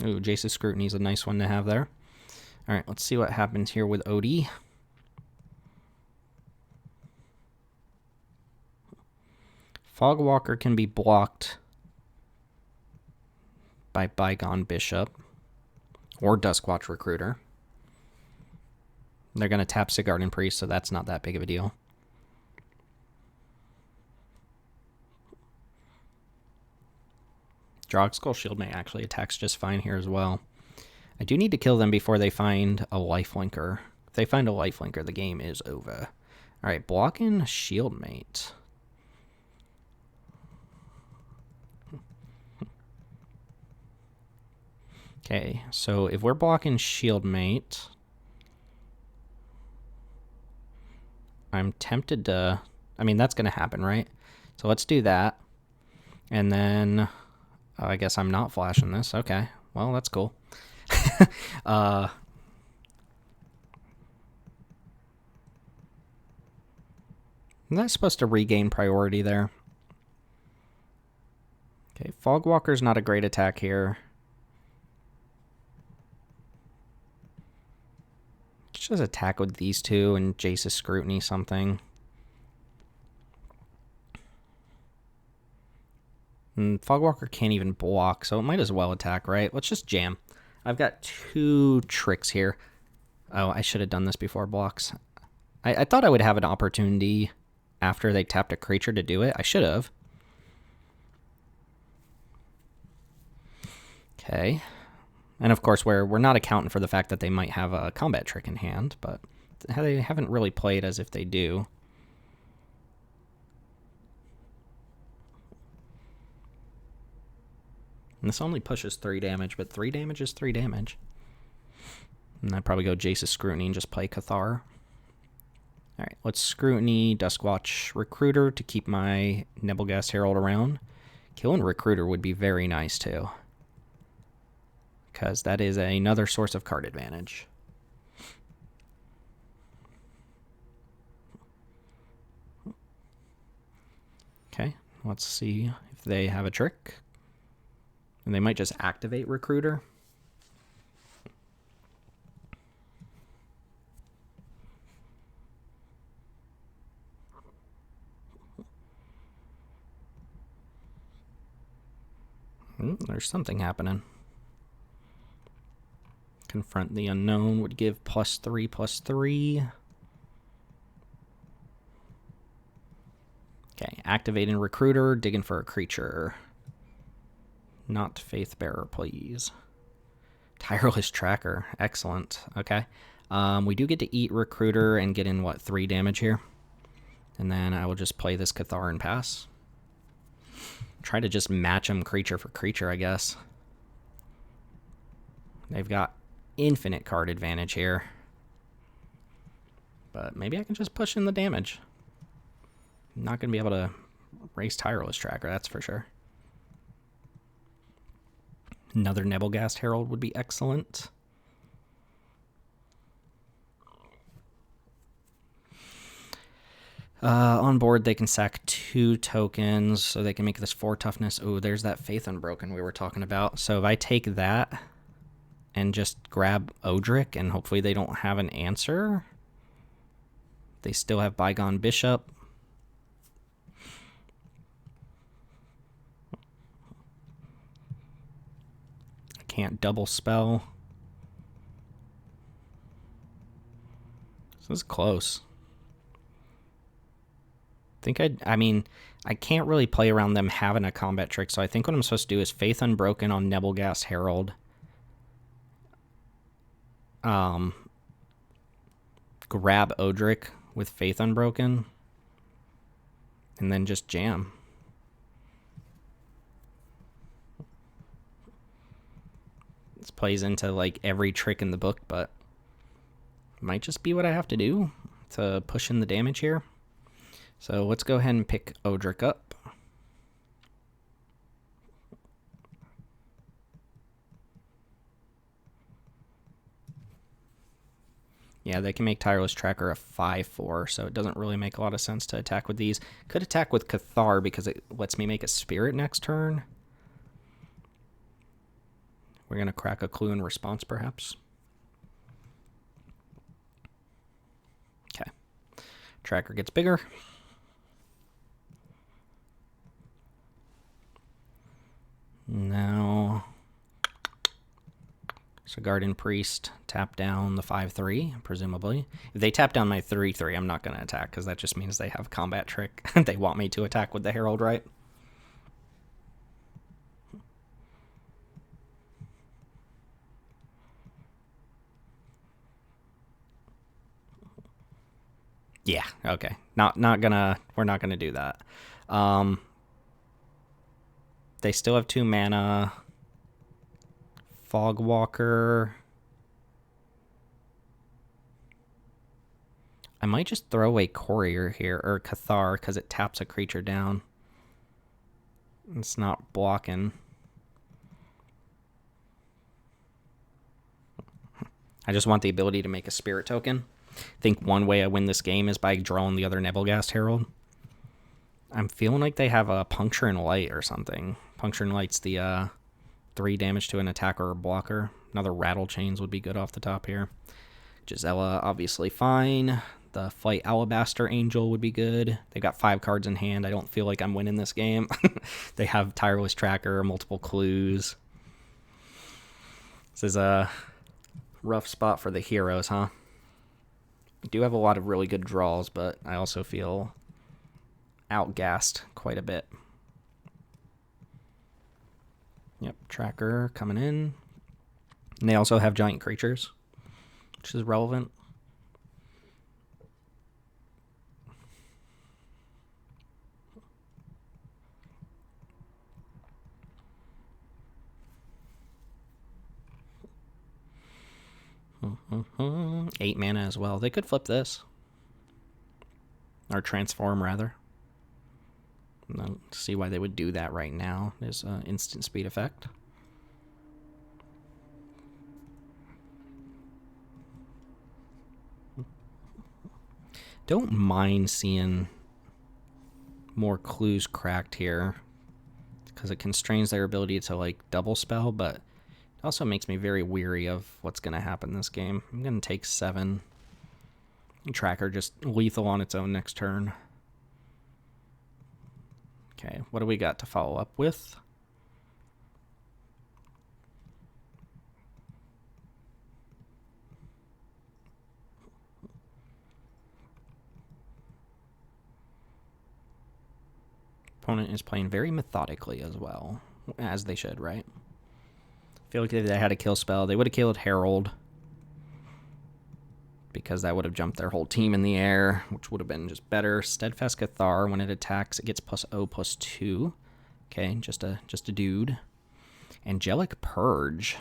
Ooh, Jace's Scrutiny is a nice one to have there. All right, let's see what happens here with Odie. Fogwalker can be blocked by Bygone Bishop or Duskwatch Recruiter. They're going to tap Sigarden Priest, so that's not that big of a deal. Drogskull Shieldmate actually attacks just fine here as well. I do need to kill them before they find a lifelinker. If they find a lifelinker, the game is over. Alright, blocking Shieldmate. Okay, so if we're blocking Shieldmate, I'm tempted to... I mean, that's going to happen, right? So let's do that. And then... Oh, I guess I'm not flashing this. Okay, well, that's cool. I'm not supposed to regain priority there. Okay, Fogwalker's not a great attack here. Just attack with these two and Jace's Scrutiny something. And Fogwalker can't even block, so it might as well attack, right? Let's just jam. I've got two tricks here. Oh, I should have done this before blocks. I thought I would have an opportunity after they tapped a creature to do it. I should have. Okay. And of course, we're not accounting for the fact that they might have a combat trick in hand, but they haven't really played as if they do. And this only pushes 3 damage, but 3 damage is 3 damage. And I'd probably go Jace's Scrutiny and just play Cathar. Alright, let's Scrutiny, Duskwatch Recruiter to keep my Nebelgast Herald around. Killing Recruiter would be very nice too, because that is another source of card advantage. Okay, let's see if they have a trick. And they might just activate Recruiter. There's something happening. Confront the Unknown would give +3/+3. Okay, activating Recruiter, digging for a creature. Not Faithbearer, please. Tireless Tracker. Excellent. Okay. We do get to eat Recruiter and get in, what, 3 damage here? And then I will just play this Cathar and pass. Try to just match them creature for creature, I guess. They've got infinite card advantage here. But maybe I can just push in the damage. I'm not going to be able to race Tireless Tracker, that's for sure. Another Nebelgast Herald would be excellent. On board, they can sack 2 tokens, so they can make this 4 toughness. Oh, there's that Faith Unbroken we were talking about. So if I take that and just grab Odric, and hopefully they don't have an answer. They still have Bygone Bishop. I can't double spell. This is close. I mean, I can't really play around them having a combat trick, so I think what I'm supposed to do is Faith Unbroken on Nebelgast Herald. Grab Odric with Faith Unbroken, and then just jam. This plays into like every trick in the book, but it might just be what I have to do to push in the damage here. So let's go ahead and pick Odric up. Yeah, they can make Tireless Tracker a 5/4, so it doesn't really make a lot of sense to attack with these. Could attack with Cathar because it lets me make a Spirit next turn. We're going to crack a Clue in response, perhaps. Okay. Tracker gets bigger. Now, so Guardian Priest, tap down the 5/3, presumably. If they tap down my 3/3, I'm not going to attack, because that just means they have a combat trick. They want me to attack with the Herald, right? Yeah, okay. We're not gonna do that. They still have 2 mana. Fogwalker. I might just throw away Courier here, or Cathar, because it taps a creature down. It's not blocking. I just want the ability to make a Spirit token. I think one way I win this game is by drawing the other Nebelgast Herald. I'm feeling like they have a Puncture and Light or something. Puncture and Light's the 3 damage to an attacker or blocker. Another Rattle Chains would be good off the top here. Gisela, obviously fine. The Flight Alabaster Angel would be good. They've got 5 cards in hand. I don't feel like I'm winning this game. They have Tireless Tracker, multiple clues. This is a rough spot for the heroes, huh? I do have a lot of really good draws, but I also feel outgassed quite a bit. Yep, Tracker coming in. And they also have giant creatures, which is relevant. Mm-hmm. 8 mana as well. They could flip this. Or transform, rather. I don't see why they would do that right now. There's an instant speed effect. Don't mind seeing more clues cracked here, because it constrains their ability to like double spell, but it also makes me very weary of what's going to happen this game. I'm going to take 7. Tracker just lethal on its own next turn. Okay, what do we got to follow up with? Opponent is playing very methodically as well, as they should, right? feel like if they had a kill spell, they would have killed Herald, because that would have jumped their whole team in the air, which would have been just better. Steadfast Cathar, when it attacks, it gets +0/+2. Okay, just a dude. Angelic Purge.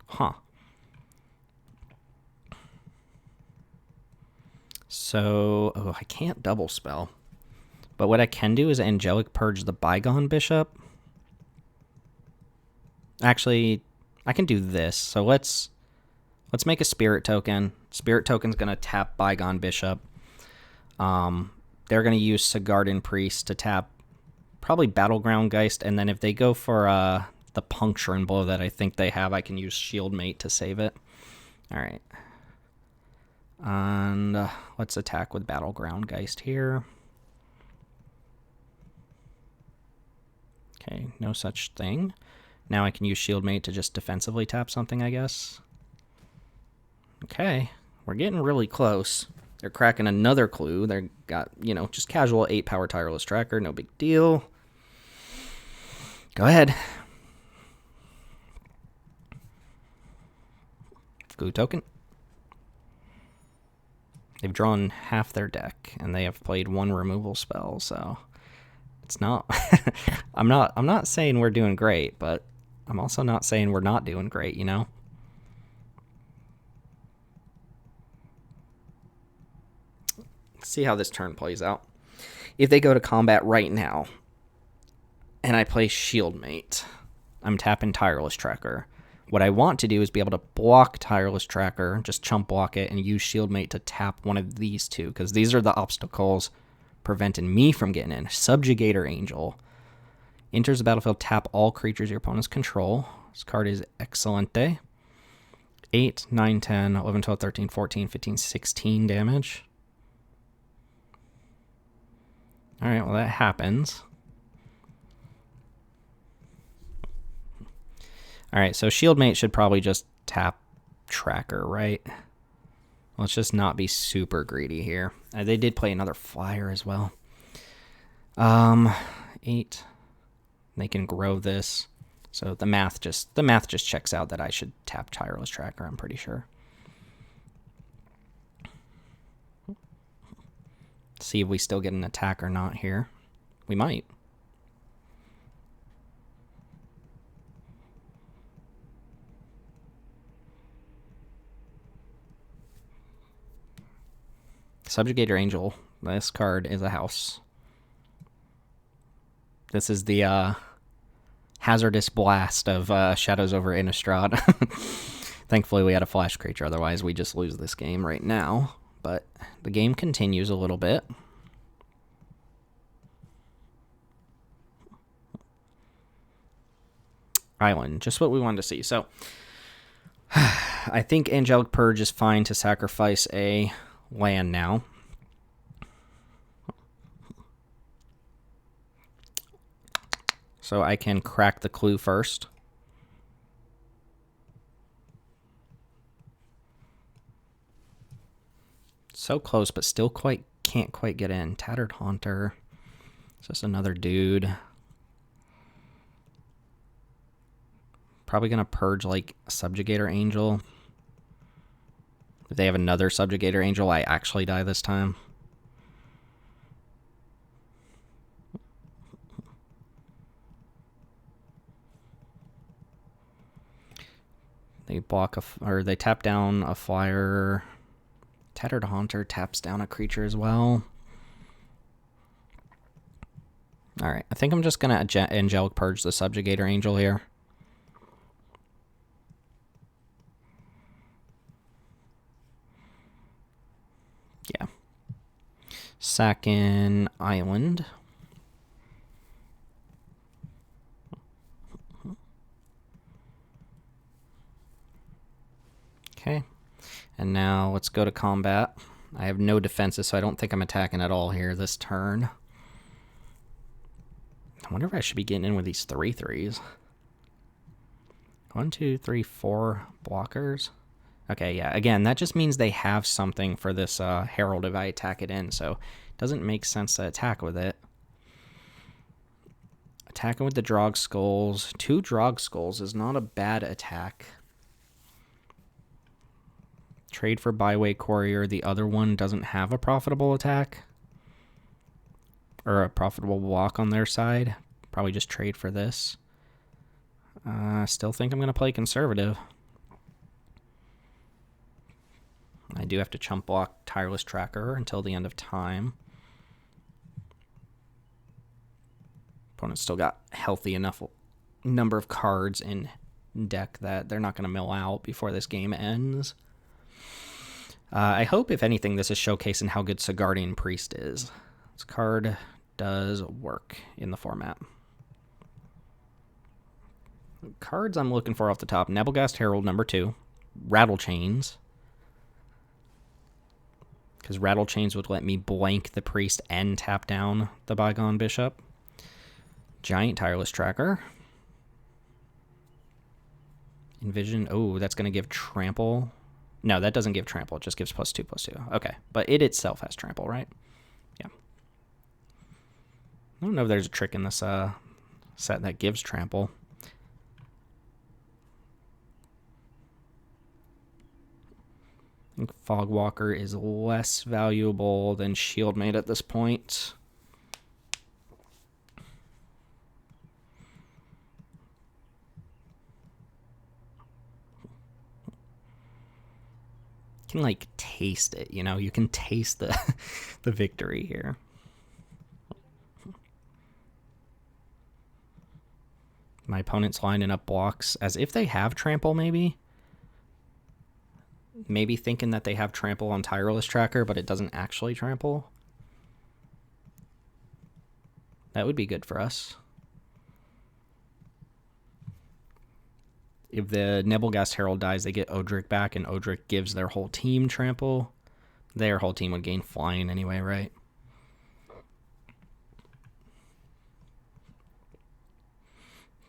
Huh. So, I can't double spell. But what I can do is Angelic Purge the Bygone Bishop. Actually, I can do this. So let's make a Spirit Token. Spirit Token's going to tap Bygone Bishop. They're going to use Sigarden Priest to tap probably Battleground Geist, and then if they go for the Puncture and Blow that I think they have, I can use Shieldmate to save it. All right. And let's attack with Battleground Geist here. Okay, no such thing. Now I can use Shieldmate to just defensively tap something, I guess. Okay, we're getting really close. They're cracking another clue. They've got, just casual 8-power Tireless Tracker, no big deal. Go ahead. Glue token. They've drawn half their deck, and they have played one removal spell, so it's not... I'm not saying we're doing great, but I'm also not saying we're not doing great, Let's see how this turn plays out. If they go to combat right now, and I play Shieldmate, I'm tapping Tireless Tracker. What I want to do is be able to block Tireless Tracker, just chump block it, and use Shieldmate to tap one of these two, because these are the obstacles preventing me from getting in. Subjugator Angel. Enters the battlefield, tap all creatures your opponents control. This card is Excelente. 8, 9, 10, 11, 12, 13, 14, 15, 16 damage. Alright, well that happens. Alright, so Shieldmate should probably just tap Tracker, right? Let's just not be super greedy here. They did play another flyer as well. 8. They can grow this. So the math just checks out that I should tap Tireless Tracker, I'm pretty sure. See if we still get an attack or not here. We might. Subjugator Angel. This card is a house. This is the hazardous blast of Shadows over Innistrad. Thankfully, we had a flash creature. Otherwise, we just lose this game right now. But the game continues a little bit. Island, just what we wanted to see. So, I think Angelic Purge is fine to sacrifice a land now. So I can crack the clue first. So close, but still can't quite get in. Tattered Haunter. It's just another dude. Probably going to purge like Subjugator Angel. If they have another Subjugator Angel, I actually die this time. They block they tap down a flyer. Tattered Haunter taps down a creature as well. Alright, I think I'm just going to Angelic Purge the Subjugator Angel here. Yeah. Sack in Island. Okay. And now let's go to combat. I have no defenses, so I don't think I'm attacking at all here this turn. I wonder if I should be getting in with these 3/3s. 1, 2, 3, 4 blockers. Okay, yeah, again, that just means they have something for this Herald if I attack it in, so it doesn't make sense to attack with it. Attacking with the Drog Skulls. 2 Drog Skulls is not a bad attack. Trade for Byway Courier. The other one doesn't have a profitable attack. Or a profitable walk on their side. Probably just trade for this. Still think I'm going to play conservative. I do have to chump block Tireless Tracker until the end of time. Opponent's still got healthy enough number of cards in deck that they're not going to mill out before this game ends. I hope, if anything, this is showcasing how good Sigardian Priest is. This card does work in the format. Cards I'm looking for off the top. Nebelgast Herald, number 2. Rattle Chains. Because Rattle Chains would let me blank the Priest and tap down the Bygone Bishop. Giant Tireless Tracker. Envision. Oh, that's going to give Trample. No, that doesn't give Trample. It just gives +2/+2. Okay, but it itself has Trample, right? Yeah. I don't know if there's a trick in this set that gives Trample. I think Fogwalker is less valuable than Shieldmate at this point. You can, like, taste it, you know? You can taste the, the victory here. My opponent's lining up blocks as if they have Trample, maybe. Maybe thinking that they have Trample on Tireless Tracker, but it doesn't actually Trample. That would be good for us. If the Nebelgast Herald dies, they get Odric back, and Odric gives their whole team Trample. Their whole team would gain Flying anyway, right?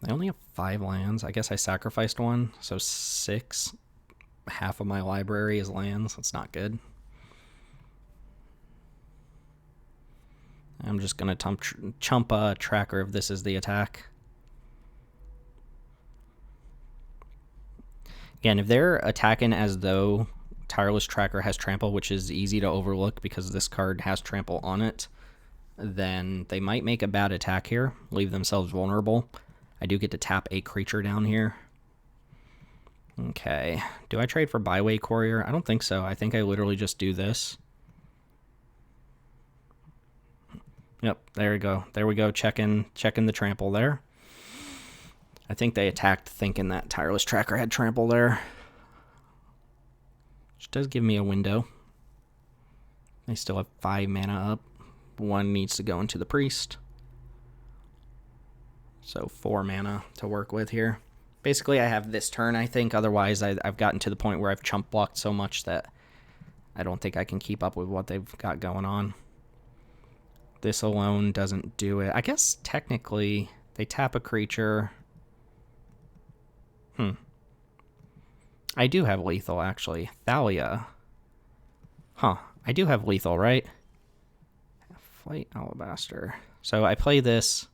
I only have 5 lands. I guess I sacrificed one, so 6. Half of my library is lands. That's not good. I'm just going to chump a tracker if this is the attack. Again, if they're attacking as though Tireless Tracker has Trample, which is easy to overlook because this card has Trample on it, then they might make a bad attack here, leave themselves vulnerable. I do get to tap a creature down here. Okay. Do I trade for Byway Courier? I don't think so. I think I literally just do this. Yep, there we go. There we go, checking the Trample there. I think they attacked thinking that Tireless Tracker had Trample there. Which does give me a window. They still have 5 mana up. 1 needs to go into the Priest. So 4 mana to work with here. Basically, I have this turn, I think. Otherwise, I've gotten to the point where I've chump blocked so much that I don't think I can keep up with what they've got going on. This alone doesn't do it. I guess, technically, they tap a creature. I do have lethal, actually. Thalia. Huh. I do have lethal, right? Flight Alabaster. So I play this.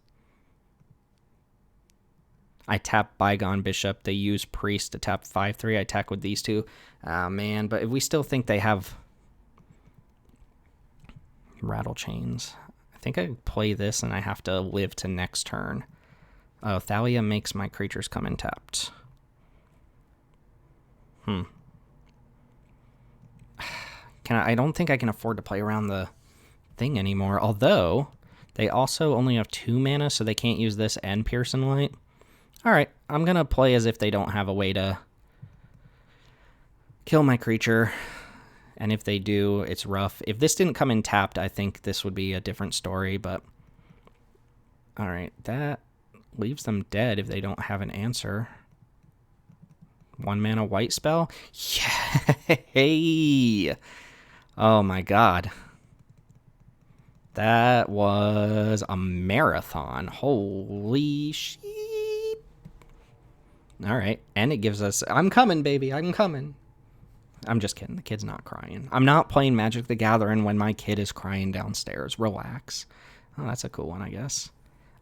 I tap Bygone Bishop. They use Priest to tap 5/3. I attack with these 2. Man, but if we still think they have Rattle Chains, I think I play this and I have to live to next turn. Oh, Thalia makes my creatures come in tapped. I don't think I can afford to play around the thing anymore. Although, they also only have 2 mana, so they can't use this and Pierce and Light. Alright, I'm going to play as if they don't have a way to kill my creature. And if they do, it's rough. If this didn't come in tapped, I think this would be a different story, but... Alright, that leaves them dead if they don't have an answer. 1 mana white spell? Yay! Oh my god. That was a marathon. Holy shit. Alright, and it gives us... I'm coming, baby, I'm coming. I'm just kidding, the kid's not crying. I'm not playing Magic the Gathering when my kid is crying downstairs. Relax. Oh, that's a cool one, I guess.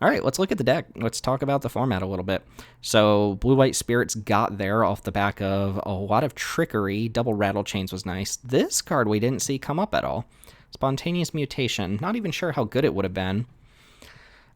All right, let's look at the deck. Let's talk about the format a little bit. So Blue-White Spirits got there off the back of a lot of trickery. Double Rattle Chains was nice. This card we didn't see come up at all. Spontaneous Mutation. Not even sure how good it would have been.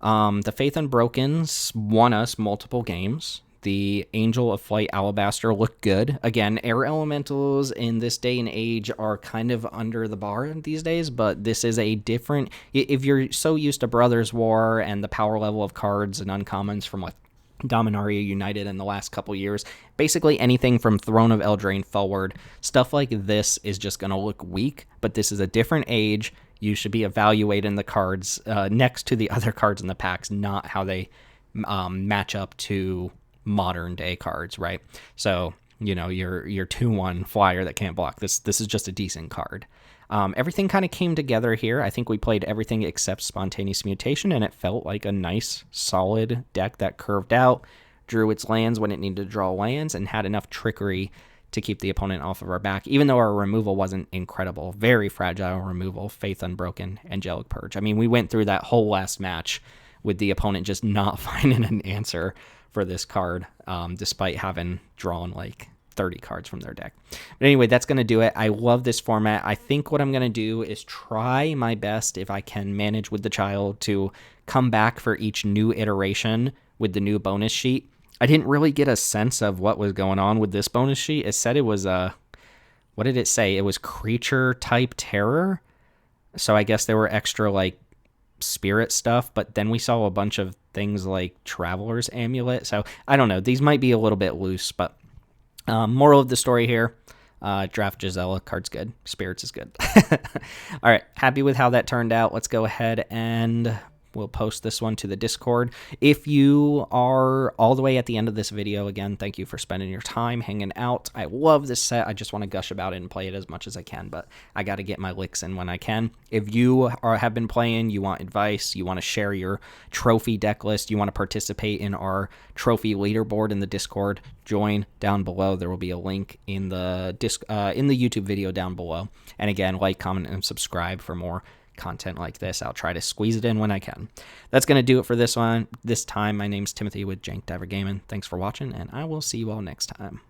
The Faith Unbrokens won us multiple games. The Angel of Flight Alabaster looked good. Again, air elementals in this day and age are kind of under the bar these days, but this is a different... If you're so used to Brothers War and the power level of cards and uncommons from like Dominaria United in the last couple years, basically anything from Throne of Eldraine forward, stuff like this is just going to look weak, but this is a different age. You should be evaluating the cards next to the other cards in the packs, not how they match up to modern day cards, right? So, you know, your 2-1 flyer that can't block. This is just a decent card. Everything kind of came together here. I think we played everything except Spontaneous Mutation, and it felt like a nice, solid deck that curved out, drew its lands when it needed to draw lands, and had enough trickery to keep the opponent off of our back, even though our removal wasn't incredible. Very fragile removal, Faith Unbroken, Angelic Purge. I mean, we went through that whole last match with the opponent just not finding an answer for this card, despite having drawn like 30 cards from their deck. But anyway, that's going to do it. I love this format. I think what I'm going to do is try my best, if I can manage with the child, to come back for each new iteration with the new bonus sheet. I didn't really get a sense of what was going on with this bonus sheet. It said it was what did it say? It was creature type terror. So I guess there were extra like spirit stuff, but then we saw a bunch of things like Traveler's Amulet. So I don't know. These might be a little bit loose, but moral of the story here, draft Gisela. Card's good. Spirits is good. All right. Happy with how that turned out. Let's go ahead and we'll post this one to the Discord. If you are all the way at the end of this video, again, thank you for spending your time hanging out. I love this set. I just want to gush about it and play it as much as I can, but I got to get my licks in when I can. If you have been playing, you want advice, you want to share your trophy deck list, you want to participate in our trophy leaderboard in the Discord, join down below. There will be a link in the YouTube video down below. And again, like, comment, and subscribe for more content like this. I'll try to squeeze it in when I can. That's going to do it for this time. My name's Timothy with JankDiverGaming. Thanks for watching, and I will see you all next time.